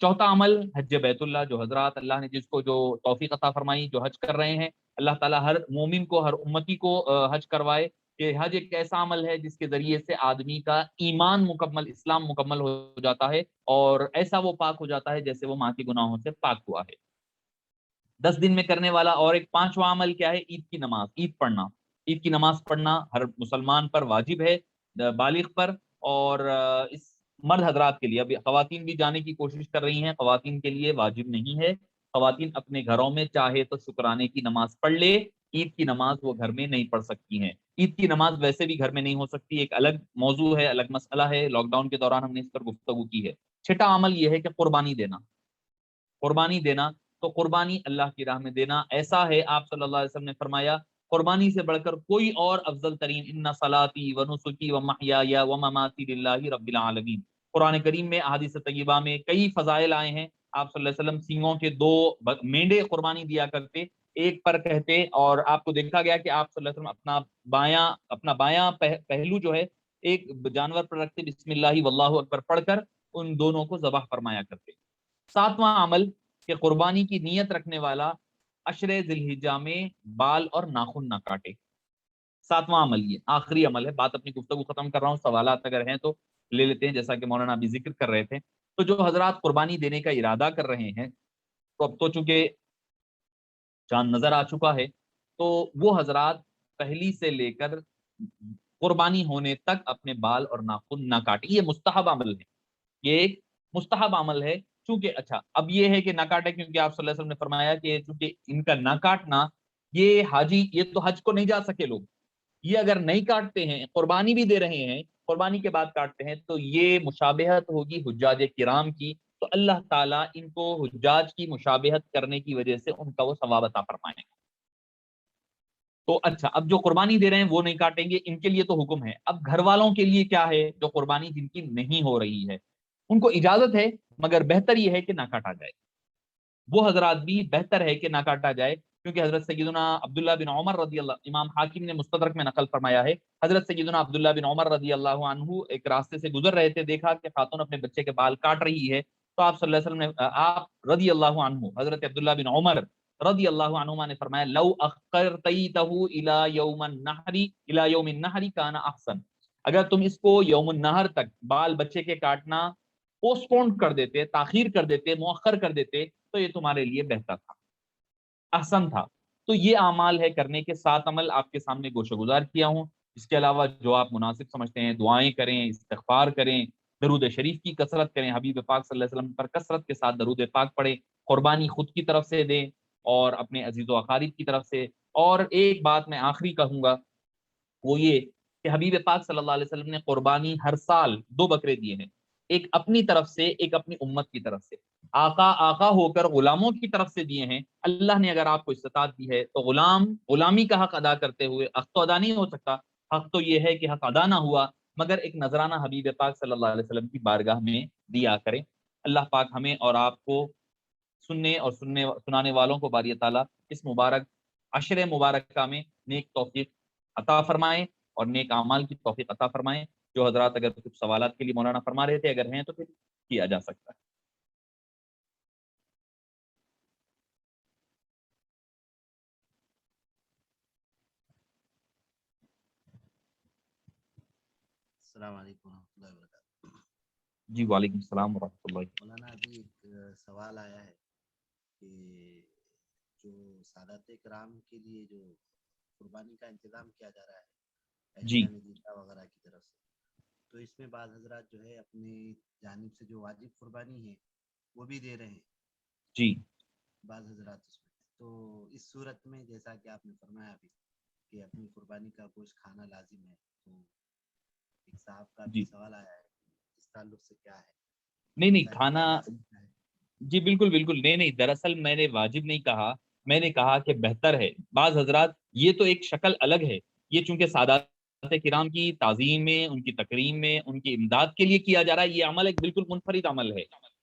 چوتھا عمل حج بیت اللہ، جو حضرات اللہ نے جس کو جو توفیق عطا فرمائی، جو حج کر رہے ہیں، اللہ تعالیٰ ہر مومن کو، ہر امتی کو حج کروائے کہ حج ایک ایسا عمل ہے جس کے ذریعے سے آدمی کا ایمان مکمل، اسلام مکمل ہو جاتا ہے، اور ایسا وہ پاک ہو جاتا ہے جیسے وہ ماں کے گناہوں سے پاک ہوا ہے۔ 10 دن میں کرنے والا اور ایک پانچواں عمل کیا ہے؟ عید کی نماز، عید پڑھنا۔ عید کی نماز پڑھنا ہر مسلمان پر واجب ہے، بالغ پر، اور اس مرد حضرات کے لیے، ابھی خواتین بھی جانے کی کوشش کر رہی ہیں، خواتین کے لیے واجب نہیں ہے۔ خواتین اپنے گھروں میں چاہے تو شکرانے کی نماز پڑھ لے، عید کی نماز وہ گھر میں نہیں پڑھ سکتی ہیں۔ عید کی نماز ویسے بھی گھر میں نہیں ہو سکتی، ایک الگ موضوع ہے، الگ مسئلہ ہے، لاک ڈاؤن کے دوران ہم نے اس پر گفتگو کی ہے۔ چھٹا عمل یہ ہے کہ قربانی دینا، قربانی دینا۔ تو قربانی اللہ کی راہ میں دینا ایسا ہے، آپ صلی اللہ علیہ وسلم نے فرمایا قربانی سے بڑھ کر کوئی اور افضل ترین، ان صلاتی و نسکی و محیای و مماتی للہ رب العالمین۔ قرآن کریم میں، احادیث طیبہ میں کئی فضائل آئے ہیں۔ آپ صلی اللہ علیہ وسلم سینگوں کے 2 مینڈے قربانی دیا کرتے، ایک پر کہتے، اور آپ کو دیکھا گیا کہ آپ صلی اللہ علیہ وسلم اپنا بایاں پہلو جو ہے ایک جانور پر رکھتے، بسم اللہ واللہ اکبر پڑھ کر ان دونوں کو ذبح فرمایا کرتے۔ 7واں عمل کہ قربانی کی نیت رکھنے والا عشر ذی الحجہ میں بال اور ناخن نہ کاٹے۔ 7واں عمل، یہ آخری عمل ہے۔ بات اپنی گفتگو ختم کر رہا ہوں، سوالات اگر ہیں تو لے لیتے ہیں، جیسا کہ مولانا ابھی ذکر کر رہے تھے۔ تو جو حضرات قربانی دینے کا ارادہ کر رہے ہیں، تو اب تو چونکہ چاند نظر آ چکا ہے، تو وہ حضرات پہلی سے لے کر قربانی ہونے تک اپنے بال اور ناخن نہ کاٹے۔ یہ مستحب عمل ہے، یہ ایک مستحب عمل ہے۔ چونکہ اچھا اب یہ ہے کہ نہ کاٹے، کیونکہ آپ صلی اللہ علیہ وسلم نے فرمایا کہ چونکہ ان کا نہ کاٹنا، یہ حاجی، یہ تو حج کو نہیں جا سکے لوگ، یہ اگر نہیں کاٹتے ہیں، قربانی بھی دے رہے ہیں، قربانی کے بعد کاٹتے ہیں، تو یہ مشابہت ہوگی حجاج کرام کی، تو اللہ تعالیٰ ان کو حجاج کی مشابہت کرنے کی وجہ سے ان کا وہ ثواب عطا فرمائیں گے۔ تو اچھا اب جو قربانی دے رہے ہیں وہ نہیں کاٹیں گے، ان کے لیے تو حکم ہے۔ اب گھر والوں کے لیے کیا ہے؟ جو قربانی جن کی نہیں ہو رہی ہے ان کو اجازت ہے، مگر بہتر یہ ہے کہ نہ کاٹا جائے۔ وہ حضرات بھی بہتر ہے کہ نہ کاٹا جائے، کیونکہ حضرت سیدنا عبداللہ بن عمر رضی اللہ، امام حاکم نے مستدرک میں نقل فرمایا ہے، حضرت سیدنا عبداللہ بن عمر رضی اللہ عنہ ایک راستے سے گزر رہے تھے، دیکھا کہ خاتون اپنے بچے کے بال کاٹ رہی ہے، تو آپ صلی اللہ علیہ وسلم نے، آپ رضی اللہ عنہ، حضرت عبداللہ بن عمر رضی اللہ عنہما نے فرمایا، لو اخرتیتہ الی یوم النحر الی یوم النحر کان احسن، اگر تم اس کو یوم النحر تک بال بچے کے کاٹنا پوسٹ پون کر دیتے، تاخیر کر دیتے، مؤخر کر دیتے، تو یہ تمہارے لیے بہتر تھا، احسن تھا۔ تو یہ اعمال ہے کرنے کے، 7 عمل آپ کے سامنے گوشہ گزار کیا ہوں۔ اس کے علاوہ جو آپ مناسب سمجھتے ہیں، دعائیں کریں، استغفار کریں، درود شریف کی کثرت کریں، حبیب پاک صلی اللہ علیہ وسلم پر کثرت کے ساتھ درود پاک پڑھیں، قربانی خود کی طرف سے دیں اور اپنے عزیز و اقارب کی طرف سے۔ اور ایک بات میں آخری کہوں گا، وہ یہ کہ حبیب پاک صلی اللہ علیہ وسلم نے قربانی ہر سال 2 بکرے دیے ہیں، ایک اپنی طرف سے، ایک اپنی امت کی طرف سے۔ آقا ہو کر غلاموں کی طرف سے دیے ہیں۔ اللہ نے اگر آپ کو استطاعت دی ہے تو غلامی کا حق ادا کرتے ہوئے، حق تو ادا نہیں ہو سکتا، حق تو یہ ہے کہ حق ادا نہ ہوا، مگر ایک نذرانہ حبیب پاک صلی اللہ علیہ وسلم کی بارگاہ میں دیا کریں۔ اللہ پاک ہمیں اور آپ کو سننے اور سنانے والوں کو باری تعالیٰ اس مبارک عشر مبارکہ میں نیک توفیق عطا فرمائیں اور نیک اعمال کی توفیق عطا فرمائیں۔ جو حضرات اگر کچھ سوالات کے لیے مولانا فرما رہے تھے، اگر ہیں تو پھر کیا جا سکتا ہے۔ السلام علیکم ورحمۃ اللہ وبرکاتہ۔ جی وعلیکم السلام ورحمۃ اللہ۔ مولانا ابھی ایک سوال آیا ہے کہ جو سادات کرام کے لیے جو قربانی کا انتظام کیا جا رہا ہے جی اہلیہ نگیتا وغیرہ کی طرف سے، تو اس میں بعض حضرات جو ہے اپنی جانب سے جو واجب قربانی ہے وہ بھی دے رہے ہیں، جی بعض حضرات اس میں، تو اس صورت میں جیسا کہ آپ نے فرمایا ابھی کہ اپنی قربانی کا گوشت کھانا لازم ہے، تو ایک صاحب کا بھی جی سوال آیا ہے اس تعلق سے کیا ہے، نہیں ایسا کھانا، کیا جا سکتا ہے؟ جی بالکل بالکل، نہیں دراصل میں نے واجب نہیں کہا، میں نے کہا کہ بہتر ہے۔ بعض حضرات، یہ تو ایک شکل الگ ہے، یہ چونکہ سادات کرام کی تعظیم میں، ان کی تکریم میں، ان کی امداد کے لیے کیا جا رہا ہے، یہ عمل ایک بالکل منفرد عمل ہے۔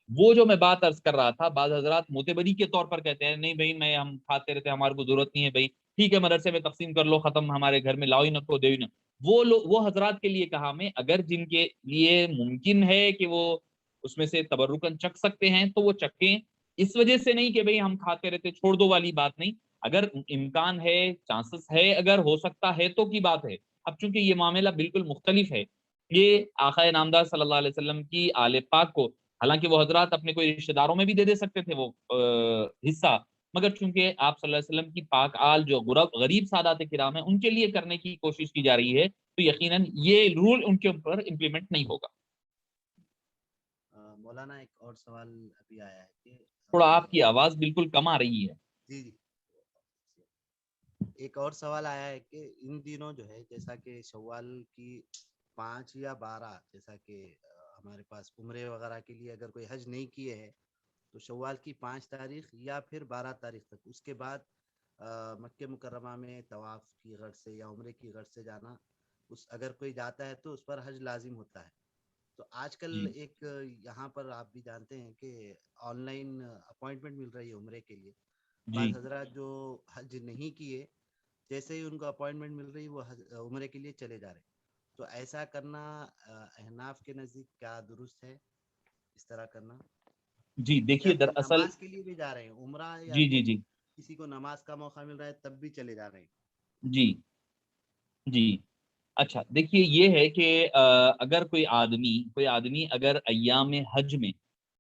وہ جو میں بات عرض کر رہا تھا، بعض حضرات معتبری کے طور پر کہتے ہیں نہیں بھائی ہم کھاتے رہتے، ہمارے کو ضرورت نہیں ہے بھائی، ٹھیک ہے مدرسے میں تقسیم کر لو، ختم، ہمارے گھر میں لاؤ ہی نہ کو دے ہی نہ۔ وہ حضرات کے لیے کہا میں، اگر جن کے لیے ممکن ہے کہ وہ اس میں سے تبرکن چکھ سکتے ہیں تو وہ چکھیں، اس وجہ سے نہیں کہ بھئی ہم کھاتے رہتے چھوڑ دو والی بات نہیں، اگر امکان ہے، چانسز ہے، اگر ہو سکتا ہے تو کی بات ہے۔ اب چونکہ یہ معاملہ بالکل مختلف ہے، یہ آقا نامدار صلی اللہ علیہ وسلم کی آل پاک کو، حالانکہ وہ حضرات اپنے کوئی رشتہ داروں میں بھی دے سکتے تھے وہ حصہ، مگر چونکہ آپ صلی اللہ علیہ وسلم کی پاک آل جو غریب سادات کرام ہیں ان کے لیے کرنے کی کوشش کی جا رہی ہے، تو یقیناً یہ رول ان کے اوپر امپلیمنٹ نہیں ہوگا۔ مولانا ایک اور سوال ابھی آیا ہے کہ تھوڑا آپ کی آواز بالکل کم آ رہی ہے۔ جی جی، ایک اور سوال آیا ہے کہ ان دنوں جو ہے جیسا کہ شوال کی 5 یا 12، جیسا کہ ہمارے پاس عمرے وغیرہ کے لیے اگر کوئی حج نہیں کیے ہے تو شوال کی 5 تاریخ یا پھر 12 تاریخ تک، اس کے بعد مکہ مکرمہ میں طواف کی غرض سے یا عمرے کی غرض سے جانا، اگر کوئی جاتا ہے تو اس پر حج لازم ہوتا ہے۔ تو آج کل جی ایک یہاں پر آپ بھی جانتے ہیں کہ آن لائن اپوائنٹمنٹ مل رہی ہے عمرے کے لیے۔ جی بعض حضرات جو حج نہیں کیے، جیسے ہی ان کو اپوائنٹمنٹ مل رہی وہ عمرے کے لیے چلے جا رہے ہیں، تو ایسا کرنا احناف کے نزدیک کیا درست ہے، اس طرح کرنا؟ جی یا دیکھیے پھر دراصل، نماز کے لیے بھی جا رہے ہیں عمرہ، یا جی جی پھر جی کسی کو نماز کا موقع مل رہا ہے تب بھی چلے جا رہے ہیں؟ جی جی اچھا دیکھیے یہ ہے کہ اگر کوئی آدمی اگر ایام حج میں،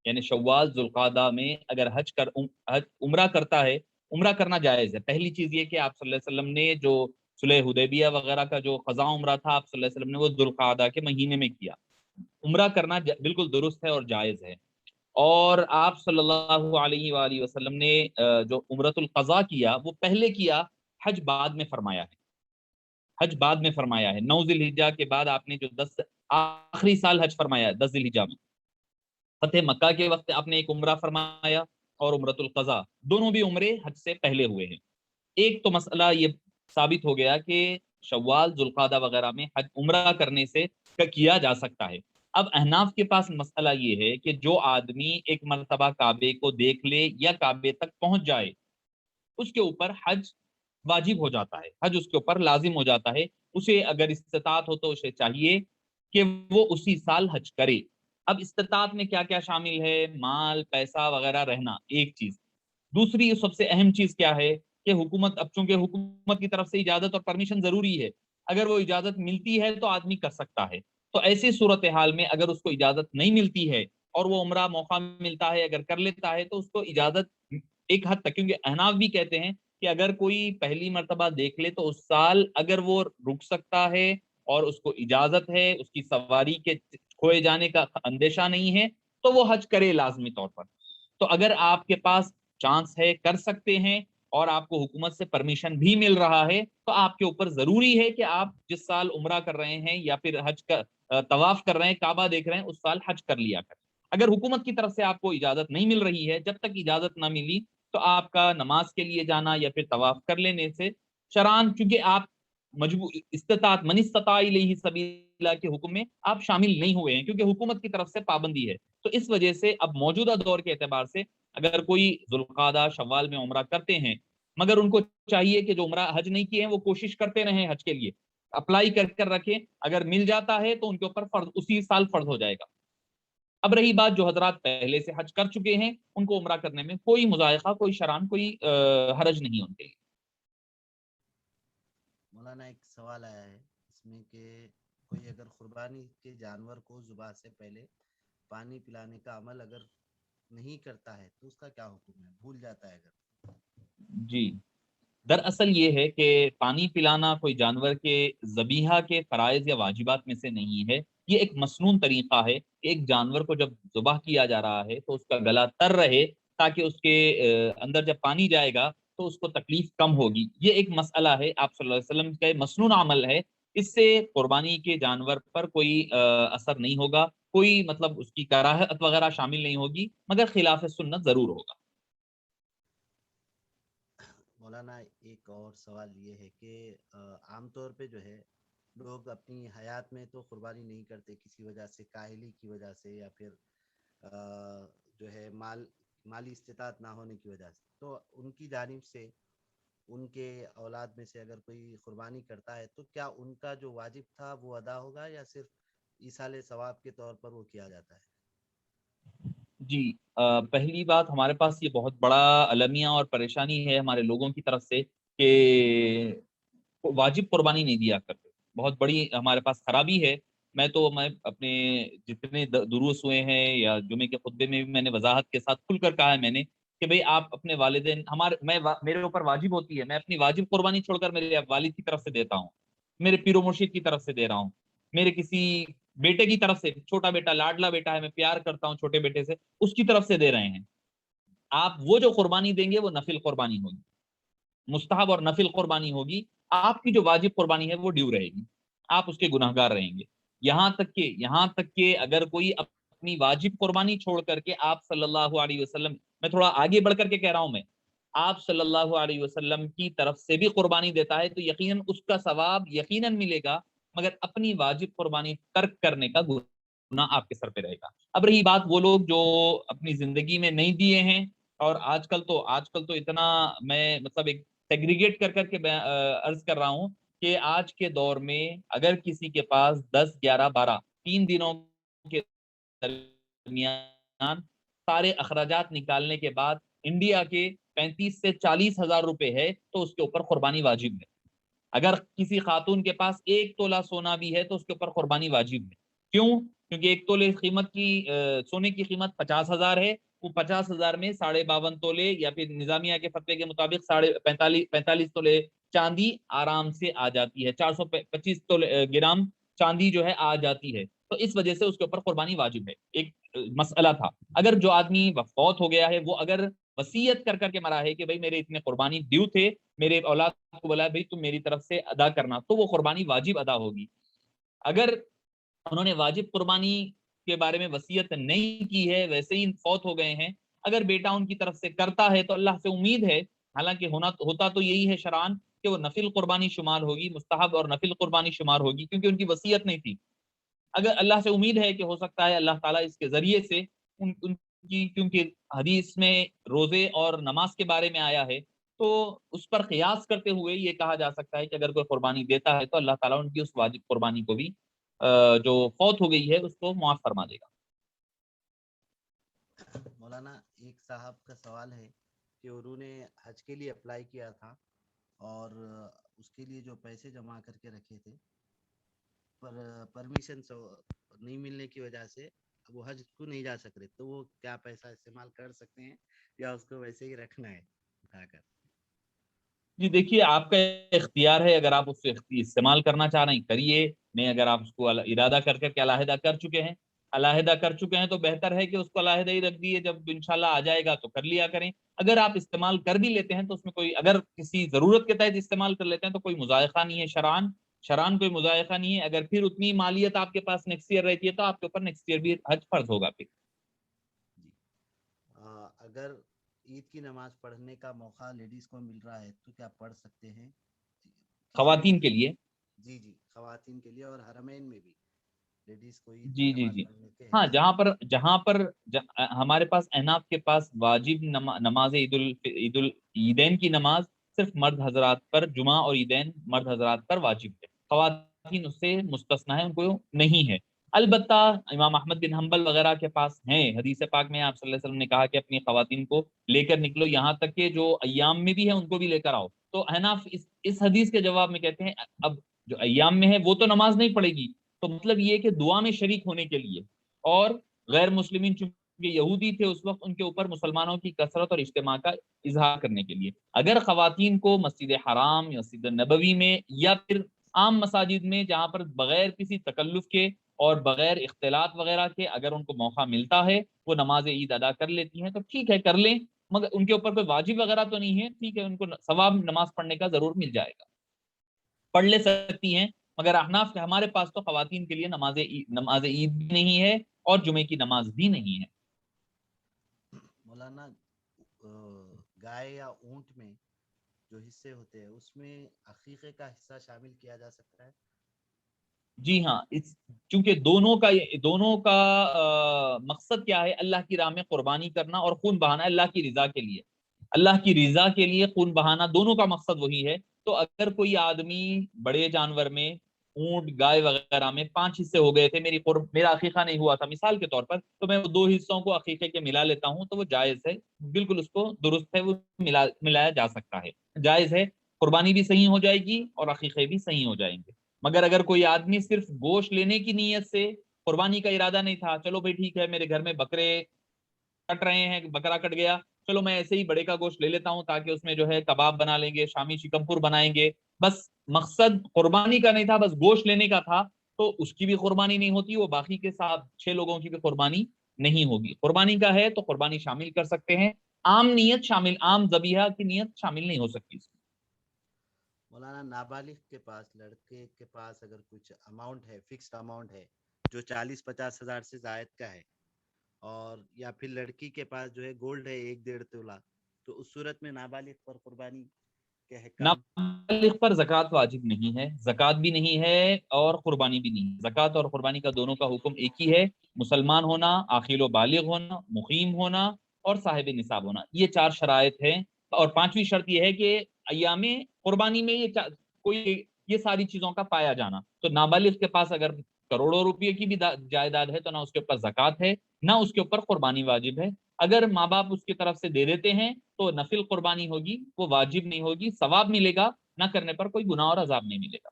یعنی شوال ذوالقعدہ میں اگر عمرہ کرتا ہے، عمرہ کرنا جائز ہے۔ پہلی چیز یہ کہ آپ صلی اللہ علیہ وسلم نے جو صلح حدیبیہ وغیرہ کا جو خزاں عمرہ تھا، آپ صلی اللہ علیہ وسلم نے وہ ذوالقعدہ کے مہینے میں کیا۔ عمرہ کرنا بالکل درست ہے اور جائز ہے۔ اور آپ صلی اللہ علیہ وآلہ وسلم نے جو عمرۃ القضاء کیا وہ پہلے کیا، حج بعد میں فرمایا ہے، حج بعد میں فرمایا ہے۔ 9 ذی الحجہ کے بعد آپ نے جو آخری سال حج فرمایا ہے 10 ذی الحجہ میں، فتح مکہ کے وقت آپ نے ایک عمرہ فرمایا اور عمرۃ القضاء، دونوں بھی عمرے حج سے پہلے ہوئے ہیں۔ ایک تو مسئلہ یہ ثابت ہو گیا کہ شوال ذوالقعدہ وغیرہ میں حج عمرہ کرنے سے کیا جا سکتا ہے۔ اب احناف کے پاس مسئلہ یہ ہے کہ جو آدمی ایک مرتبہ کعبے کو دیکھ لے یا کعبے تک پہنچ جائے، اس کے اوپر حج واجب ہو جاتا ہے، حج اس کے اوپر لازم ہو جاتا ہے۔ اسے اگر استطاعت ہو تو اسے چاہیے کہ وہ اسی سال حج کرے۔ اب استطاعت میں کیا کیا شامل ہے؟ مال، پیسہ وغیرہ رہنا ایک چیز۔ دوسری سب سے اہم چیز کیا ہے کہ حکومت، اب چونکہ حکومت کی طرف سے اجازت اور پرمیشن ضروری ہے، اگر وہ اجازت ملتی ہے تو آدمی کر سکتا ہے۔ تو ایسی صورتحال میں اگر اس کو اجازت نہیں ملتی ہے اور وہ عمرہ موقع ملتا ہے اگر کر لیتا ہے تو اس کو اجازت ایک حد تک، کیونکہ احناف بھی کہتے ہیں کہ اگر کوئی پہلی مرتبہ دیکھ لے تو اس سال اگر وہ رک سکتا ہے اور اس کو اجازت ہے، اس کی سواری کے کھوئے جانے کا اندیشہ نہیں ہے، تو وہ حج کرے لازمی طور پر۔ تو اگر آپ کے پاس چانس ہے، کر سکتے ہیں، اور آپ کو حکومت سے پرمیشن بھی مل رہا ہے، تو آپ کے اوپر ضروری ہے کہ آپ جس سال عمرہ کر رہے ہیں یا پھر حج کا طواف کر رہے ہیں، کعبہ دیکھ رہے ہیں، اس سال حج کر لیا کریں۔ اگر حکومت کی طرف سے آپ کو اجازت نہیں مل رہی ہے، جب تک اجازت نہ ملی تو آپ کا نماز کے لیے جانا یا پھر طواف کر لینے سے شرعاً، چونکہ آپ مجبور استطاعت من استطاع الیہ سبیلا کے حکم میں آپ شامل نہیں ہوئے ہیں، کیونکہ حکومت کی طرف سے پابندی ہے۔ تو اس وجہ سے اب موجودہ دور کے اعتبار سے اگر کوئی ذوالقعدہ شوال میں عمرہ کرتے ہیں، مگر ان کو چاہیے کہ جو عمرہ حج نہیں کیے ہیں وہ کوشش کرتے رہیں حج کے لیے، اپلائی کر رکھیں، اگر مل جاتا ہے تو ان کے اوپر فرض اسی سال فرض ہو جائے گا۔ اب رہی بات جو حضرات پہلے سے حج کر چکے ہیں، ان کو عمرہ کرنے میں کوئی مضائقہ، کوئی شرعاً کوئی حرج نہیں ان کے لیے۔ مولانا ایک سوال آیا ہے اس میں کہ کوئی اگر قربانی کے جانور کو ذبح سے پہلے پانی پلانے کا عمل اگر نہیں کرتا ہے تو اس کا کیا حکم ہے، بھول جاتا ہے اگر؟ جی دراصل یہ ہے کہ پانی پلانا کوئی جانور کے ذبیحہ کے فرائض یا واجبات میں سے نہیں ہے۔ یہ ایک مسنون طریقہ ہے کہ ایک جانور کو جب ذبح کیا جا رہا ہے تو اس کا گلا تر رہے، تاکہ اس کے اندر جب پانی جائے گا تو اس کو تکلیف کم ہوگی۔ یہ ایک مسئلہ ہے، آپ صلی اللہ علیہ وسلم کا مسنون عمل ہے۔ اس سے قربانی کے جانور پر کوئی اثر نہیں ہوگا، کوئی مطلب اس کی کراہت وغیرہ شامل نہیں ہوگی، مگر خلاف سنت ضرور ہوگا۔ مولانا ایک اور سوال یہ ہے کہ عام طور پہ جو ہے لوگ اپنی حیات میں تو قربانی نہیں کرتے، کسی وجہ سے، کاہلی کی وجہ سے، یا پھر جو ہے مالی استطاعت نہ ہونے کی وجہ سے، تو ان کی جانب سے ان کے اولاد میں سے اگر کوئی قربانی کرتا ہے تو کیا ان کا جو واجب تھا وہ ادا ہوگا، یا صرف ایصال ثواب کے طور پر وہ کیا جاتا ہے؟ جی پہلی بات، ہمارے پاس یہ بہت بڑا المیہ اور پریشانی ہے ہمارے لوگوں کی طرف سے کہ واجب قربانی نہیں دیا کرتے. بہت بڑی ہمارے پاس خرابی ہے. میں اپنے جتنے دروس ہوئے ہیں یا جمعے کے خطبے میں بھی میں نے وضاحت کے ساتھ کھل کر کہا ہے میں نے کہ بھئی آپ اپنے والدین میرے اوپر واجب ہوتی ہے، میں اپنی واجب قربانی چھوڑ کر میرے والد کی طرف سے دیتا ہوں، میرے پیر و مرشد کی طرف سے دے رہا ہوں، میرے کسی بیٹے کی طرف سے، چھوٹا بیٹا لاڈلا بیٹا ہے، میں پیار کرتا ہوں چھوٹے بیٹے سے، اس کی طرف سے دے رہے ہیں. آپ وہ جو قربانی دیں گے وہ نفل قربانی ہوگی، مستحب اور نفل قربانی ہوگی. آپ کی جو واجب قربانی ہے وہ ڈیو رہے گی، آپ اس کے گناہگار رہیں گے. یہاں تک کہ اگر کوئی اپنی واجب قربانی چھوڑ کر کے آپ صلی اللہ علیہ وسلم، میں تھوڑا آگے بڑھ کر کے کہہ رہا ہوں، میں آپ صلی اللہ علیہ وسلم کی طرف سے بھی قربانی دیتا ہے تو یقیناً اس کا ثواب یقیناً ملے گا، مگر اپنی واجب قربانی ترک کرنے کا گناہ آپ کے سر پہ رہے گا. اب رہی بات وہ لوگ جو اپنی زندگی میں نہیں دیے ہیں، اور آج کل تو اتنا میں مطلب ایک سیگریگیٹ کر کر کے عرض کر رہا ہوں کہ آج کے دور میں اگر کسی کے پاس 10 11 12 3 دنوں کے درمیان سارے اخراجات نکالنے کے بعد انڈیا کے 35 سے 40 ہزار روپے ہے تو اس کے اوپر قربانی واجب ہے. اگر کسی خاتون کے پاس 1 تولہ سونا بھی ہے تو اس کے اوپر قربانی واجب ہے. کیوں؟ کیونکہ 1 تولے قیمت کی سونے کی قیمت 50,000 ہے. وہ 50,000 میں 52.5 تولے یا پھر نظامیہ کے فتوے کے مطابق 45 تولے چاندی آرام سے آ جاتی ہے. 425 گرام چاندی جو ہے آ جاتی ہے. تو اس وجہ سے اس کے اوپر قربانی واجب ہے. ایک مسئلہ تھا. اگر جو آدمی فوت ہو گیا ہے وہ اگر وصیت کر کر کے مرا ہے کہ بھئی میرے اتنے قربانی ڈیو تھے، میرے اولاد کو بولا بھئی تم میری طرف سے ادا کرنا، تو وہ قربانی واجب ادا ہوگی. اگر انہوں نے واجب قربانی کے بارے میں وصیت نہیں کی ہے، ویسے ہی فوت ہو گئے ہیں، اگر بیٹا ان کی طرف سے کرتا ہے تو اللہ سے امید ہے، حالانکہ ہوتا تو یہی ہے شرعاً کہ وہ نفل قربانی شمار ہوگی، مستحب اور نفل قربانی شمار ہوگی، کیونکہ ان کی وصیت نہیں تھی. اگر اللہ سے امید ہے کہ ہو سکتا ہے اللہ تعالیٰ اس کے ذریعے سے ان کی، کیونکہ حدیث میں روزے اور نماز کے بارے میں آیا ہے، تو اس پر قیاس کرتے ہوئے یہ کہا جا سکتا ہے کہ اگر کوئی قربانی دیتا ہے تو اللہ تعالیٰ ان کی اس واجب قربانی کو بھی جو فوت ہو گئی ہے اس کو معاف فرما دے گا. مولانا ایک صاحب کا سوال ہے کہ انہوں نے حج کے لیے اپلائی کیا تھا اور اس کے لیے جو پیسے جمع کر کے رکھے تھے پر پرمیشن نہیں ملنے کی وجہ سے وہ حج کو نہیں جا سک رہے، تو وہ کیا پیسہ استعمال کر سکتے ہیں یا اس کو ویسے ہی رکھنا ہے اٹھا کر؟ جی دیکھیے، آپ کا اختیار ہے، اگر آپ اس سے استعمال کرنا چاہ رہے ہیں کریے. نہیں، اگر آپ اس کو ارادہ کر کے علیحدہ کر چکے ہیں تو بہتر ہے کہ اس کو علیحدہ ہی رکھ دیے، جب انشاءاللہ آ جائے گا تو کر لیا کریں. اگر آپ استعمال کر بھی لیتے ہیں تو اس میں اگر کسی ضرورت کے تحت استعمال کر لیتے ہیں تو کوئی مضائقہ نہیں ہے شرعاً کوئی مضائقہ نہیں ہے. اگر پھر اتنی مالیت آپ کے پاس نیکسٹ ایئر رہتی ہے تو آپ کے اوپر نیکسٹ ایئر بھی حج فرض ہوگا. پھر جی اگر عید کی نماز پڑھنے کا موقع لیڈیز کو مل رہا ہے تو کیا پڑھ سکتے ہیں کسی بھی خواتین کے جگہ؟ لیے. جی جی، خواتین کے لیے اور حرمین میں بھی لیڈیز کو عید کی جی جی نماز جی. پڑھنے کے ہاں، حیثیت جہاں پر ہمارے پاس احناف کے پاس واجب نماز عیدین کی نماز صرف مرد حضرات پر، جمعہ اور عیدین مرد حضرات پر واجب ہے، خواتین اس سے مستثنا ہے، ان کو نہیں ہے. البتہ امام احمد بن حنبل وغیرہ کے پاس ہیں. حدیث پاک میں آپ صلی اللہ علیہ وسلم نے کہا کہ اپنی خواتین کو لے کر نکلو، یہاں تک کہ جو ایام میں بھی ہے ان کو بھی لے کر آؤ. تو احناف اس حدیث کے جواب میں کہتے ہیں اب جو ایام میں ہے وہ تو نماز نہیں پڑھے گی، تو مطلب یہ کہ دعا میں شریک ہونے کے لیے، اور غیر مسلمین چونکہ یہودی تھے اس وقت، ان کے اوپر مسلمانوں کی کثرت اور اجتماع کا اظہار کرنے کے لیے. اگر خواتین کو مسجد حرام یا مسجد نبوی میں یا پھر عام مساجد میں جہاں پر بغیر کسی تکلف کے اور بغیر اختلاط وغیرہ کے اگر ان کو موقع ملتا ہے وہ نماز عید ادا کر لیتی ہیں تو ٹھیک ہے، کر لیں، مگر ان کے اوپر کوئی واجب وغیرہ تو نہیں ہے. ٹھیک ہے، ان کو ثواب نماز پڑھنے کا ضرور مل جائے گا، پڑھ لے سکتی ہیں. مگر احناف کے ہمارے پاس تو خواتین کے لیے نماز عید بھی نہیں ہے اور جمعے کی نماز بھی نہیں ہے. مولانا گائے یا اونٹ میں جو حصے ہوتے ہیں اس میں عقیقے کا حصہ شامل کیا جا سکتا ہے؟ جی ہاں، چونکہ دونوں کا مقصد کیا ہے؟ اللہ کی راہ میں قربانی کرنا اور خون بہانا، اللہ کی رضا کے لیے. اللہ کی رضا کے لیے خون بہانا، دونوں کا مقصد وہی ہے. تو اگر کوئی آدمی بڑے جانور میں اونٹ گائے وغیرہ میں 5 حصے ہو گئے تھے، میرا عقیقہ نہیں ہوا تھا مثال کے طور پر، تو میں وہ 2 حصوں کو عقیقے کے ملا لیتا ہوں، تو وہ جائز ہے، بالکل اس کو درست ہے، وہ ملایا جا سکتا ہے، جائز ہے، قربانی بھی صحیح ہو جائے گی اور عقیقے بھی صحیح ہو جائیں گے۔ مگر اگر کوئی آدمی صرف گوشت لینے کی نیت سے، قربانی کا ارادہ نہیں تھا، چلو بھائی ٹھیک ہے میرے گھر میں بکرے کٹ رہے ہیں، بکرا کٹ گیا، چلو میں ایسے ہی بڑے کا گوشت لے لیتا ہوں تاکہ اس میں جو ہے کباب بنا لیں گے، شامی شکم پور بنائیں گے، بس مقصد قربانی کا نہیں تھا، بس گوشت لینے کا تھا، تو اس کی بھی قربانی نہیں ہوتی، وہ باقی کے ساتھ 6 لوگوں کی بھی قربانی نہیں ہوگی۔ قربانی کا ہے تو قربانی شامل کر سکتے ہیں، عام نیت شامل، عام ذبیحہ کی نیت شامل نہیں ہو سکتی اس میں۔ مولانا نابالغ کے پاس، لڑکے کے پاس اگر کچھ اماؤنٹ ہے، فکسڈ اماؤنٹ ہے جو 40-50 ہزار سے زائد کا ہے، اور یا پھر لڑکی کے پاس جو ہے گولڈ ہے 1-1.5 تولہ، تو اس صورت میں نابالغ پر قربانی کے احکام؟ نابالغ پر زکوٰۃ واجب نہیں ہے، زکوٰۃ بھی نہیں ہے اور قربانی بھی نہیں ہے، زکوٰۃ اور قربانی کا دونوں کا حکم ایک ہی ہے، مسلمان ہونا، عاقل و بالغ ہونا، مقیم ہونا اور صاحب نصاب ہونا، یہ 4 شرائط ہیں، اور 5ویں شرط یہ ہے کہ ایام قربانی میں کوئی یہ ساری چیزوں کا پایا جانا، تو نابالغ کے پاس اگر کروڑوں روپے کی بھی جائیداد ہے تو نہ اس کے اوپر زکوٰۃ ہے نہ اس کے اوپر قربانی واجب ہے، اگر ماں باپ اس کی طرف سے دے دیتے ہیں تو نفل قربانی ہوگی، وہ واجب نہیں ہوگی، ثواب ملے گا، نہ کرنے پر کوئی گناہ اور عذاب نہیں ملے گا۔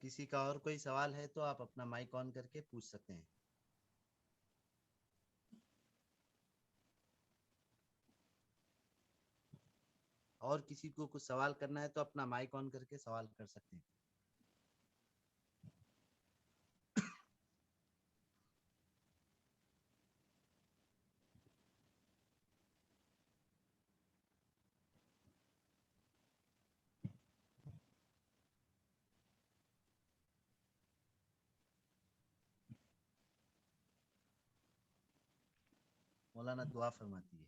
کسی کا اور کوئی سوال ہے تو آپ اپنا مائک آن کر کے پوچھ سکتے ہیں۔ اور کسی کو کچھ سوال کرنا ہے تو اپنا مائک آن کر کے سوال کر سکتے ہیں۔ مولانا دعا فرماتی ہے۔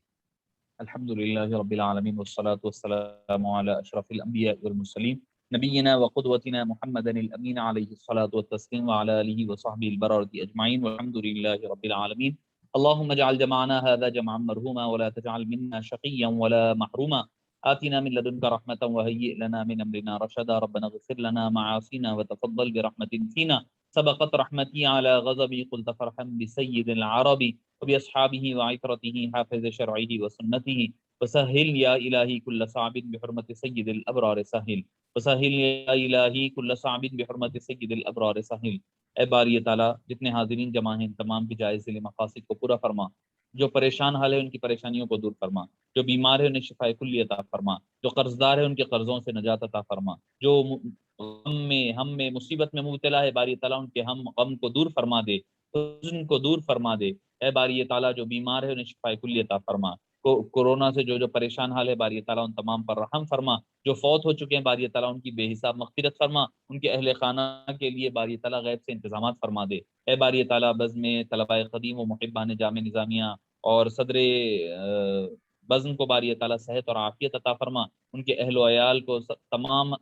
الحمد للہ رب العالمین والصلاة والسلام علی اشرف الانبیاء والمرسلین نبینا وقدوتنا محمد الامین علیہ الصلاة والتسلیم وعلی آلہ وصحبہ البررة اجمعین والحمد للہ رب العالمین۔ اللهم اجعل جمعنا هذا جمعا مرحوما ولا تجعل منا شقيا ولا محروما، آتنا من لدنك رحمة وهيئ لنا من أمرنا رشدا، ربنا اغفر لنا معاصينا وتفضل برحمة فينا، سبقت رحمتي على غضبي، قلت فرحا بسيد العرب وبأصحابه وعترته حافظ شرعه وسنته، وسهل يا إلهي كل صعب بحرمة سيد الأبرار سهل، وسهل يا إلهي كل صعب بحرمة سيد الأبرار سهل۔ اے باری تعالیٰ، جتنے حاضرین جمع ہیں تمام کی جائز ذیل مقاصد کو پورا فرما، جو پریشان حال ہے ان کی پریشانیوں کو دور فرما، جو بیمار ہے انہیں شفاء کلی عطا فرما، جو قرض دار ہے ان کے قرضوں سے نجات عطا فرما، جو ہم میں مصیبت میں مبتلا ہے باری تعالیٰ ان کے غم کو دور فرما دے، حزن کو دور فرما دے، اے باری تعالیٰ جو بیمار ہے انہیں شفاء کلی عطا فرما، کورونا سے جو پریشان حال ہے باری تعالیٰ ان تمام پر رحم فرما، جو فوت ہو چکے ہیں باری تعالیٰ ان کی بے حساب مغفرت فرما، ان کے اہل خانہ کے لیے باری تعالیٰ غیب سے انتظامات فرما دے، اے باری تعالیٰ بزم طلباء قدیم و محبان جامع نظامیہ اور صدر بزم کو باری تعالیٰ صحت اور عافیت عطا فرما، ان کے اہل و عیال کو تمام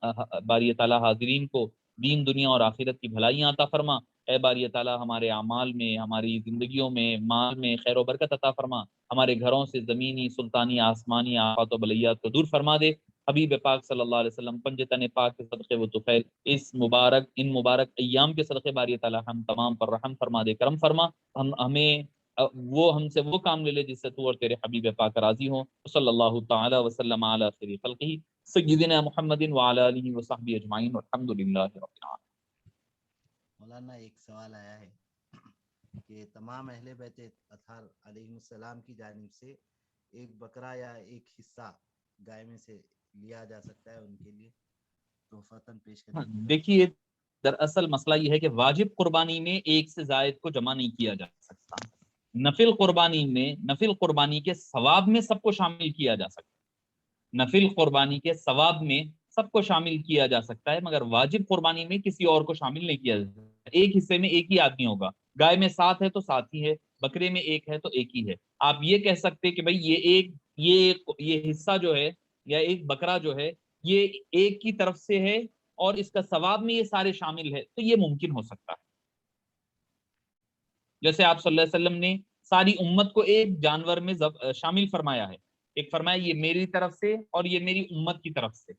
باری تعالیٰ حاضرین کو دین دنیا اور آخرت کی بھلائیاں عطا فرما، اے باری تعالیٰ ہمارے اعمال میں، ہماری زندگیوں میں، مال میں خیر و برکت عطا فرما، ہمارے گھروں سے زمینی سلطانی آسمانی آفات و بلیات کو دور فرما دے، حبیب پاک صلی اللہ علیہ وسلم پنجتن پاک کے صدقے و طفیل ان مبارک ایام کے صدقے باری تعالیٰ ہم تمام پر رحم فرما دے، کرم فرما، ہم سے وہ کام لے لے جس سے تو اور تیرے حبیب پاک راضی ہوں، صلی اللہ تعالی وسلم علی خیر خلقہ سیدنا محمد وعلی آلہ وصحبہ اجمعین والحمد للہ رب العالمین۔ مولانا ایک سوال آیا ہے کہ تمام اہل بیت اطہار علیہ السلام کی جانب سے ایک بکرا یا ایک حصہ گائے میں سے لیا جا سکتا ہے ان کے لیے تحفتاً پیش کرنے کے لیے؟ دیکھیے دراصل مسئلہ یہ ہے کہ واجب قربانی میں ایک سے زائد کو جمع نہیں کیا جا سکتا، نفل قربانی کے ثواب میں سب کو شامل کیا جا سکتا ہے، نفل قربانی کے ثواب میں سب کو شامل کیا جا سکتا ہے، مگر واجب قربانی میں کسی اور کو شامل نہیں کیا جا سکتا، ایک حصے میں ایک ہی آدمی ہوگا، گائے میں 7 ہے تو 7 ہی ہے، بکرے میں 1 ہے تو 1 ہی ہے، آپ یہ کہہ سکتے کہ بھائی یہ حصہ جو ہے یا ایک بکرا جو ہے یہ ایک کی طرف سے ہے اور اس کا ثواب میں یہ سارے شامل ہے، تو یہ ممکن ہو سکتا ہے، جیسے آپ صلی اللہ علیہ وسلم نے ساری امت کو ایک جانور میں شامل فرمایا ہے، ایک فرمایا یہ میری طرف سے اور یہ میری امت کی طرف سے،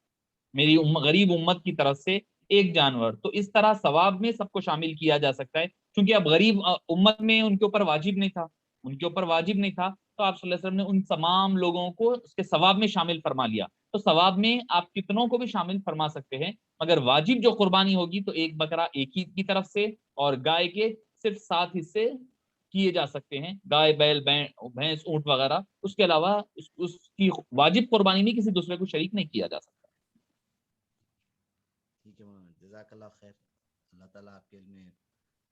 میری غریب امت کی طرف سے ایک جانور. تو اس طرح ثواب میں سب کو شامل کیا جا سکتا ہے، کیونکہ اب غریب امت میں ان کے اوپر واجب نہیں تھا، تو آپ صلی اللہ علیہ وسلم نے ان تمام لوگوں کو اس کے ثواب میں شامل فرما لیا. تو ثواب میں آپ کتنوں کو بھی شامل فرما سکتے ہیں، مگر واجب جو قربانی ہوگی تو ایک بکرا ایک ہی کی طرف سے، اور گائے کے صرف 7 حصے کیے جا سکتے ہیں، گائے بیل بھینس اونٹ وغیرہ. اس کے علاوہ اس کی واجب قربانی میں کسی دوسرے کو شریک نہیں کیا جا سکتا. ٹھیک ہے مولانا، جزاک اللہ خیر. اللہ تعالیٰ آپ کے علم میں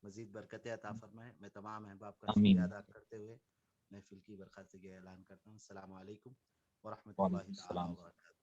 مزید برکتیں عطا فرمائے. میں تمام احباب کا شکریہ آمین. ادا کرتے ہوئے محفل کی برخاستگی اعلان کرتا ہوں. السلام علیکم ورحمۃ وعلیکم اللہ تعالیٰ السلام. وبرکاتہ.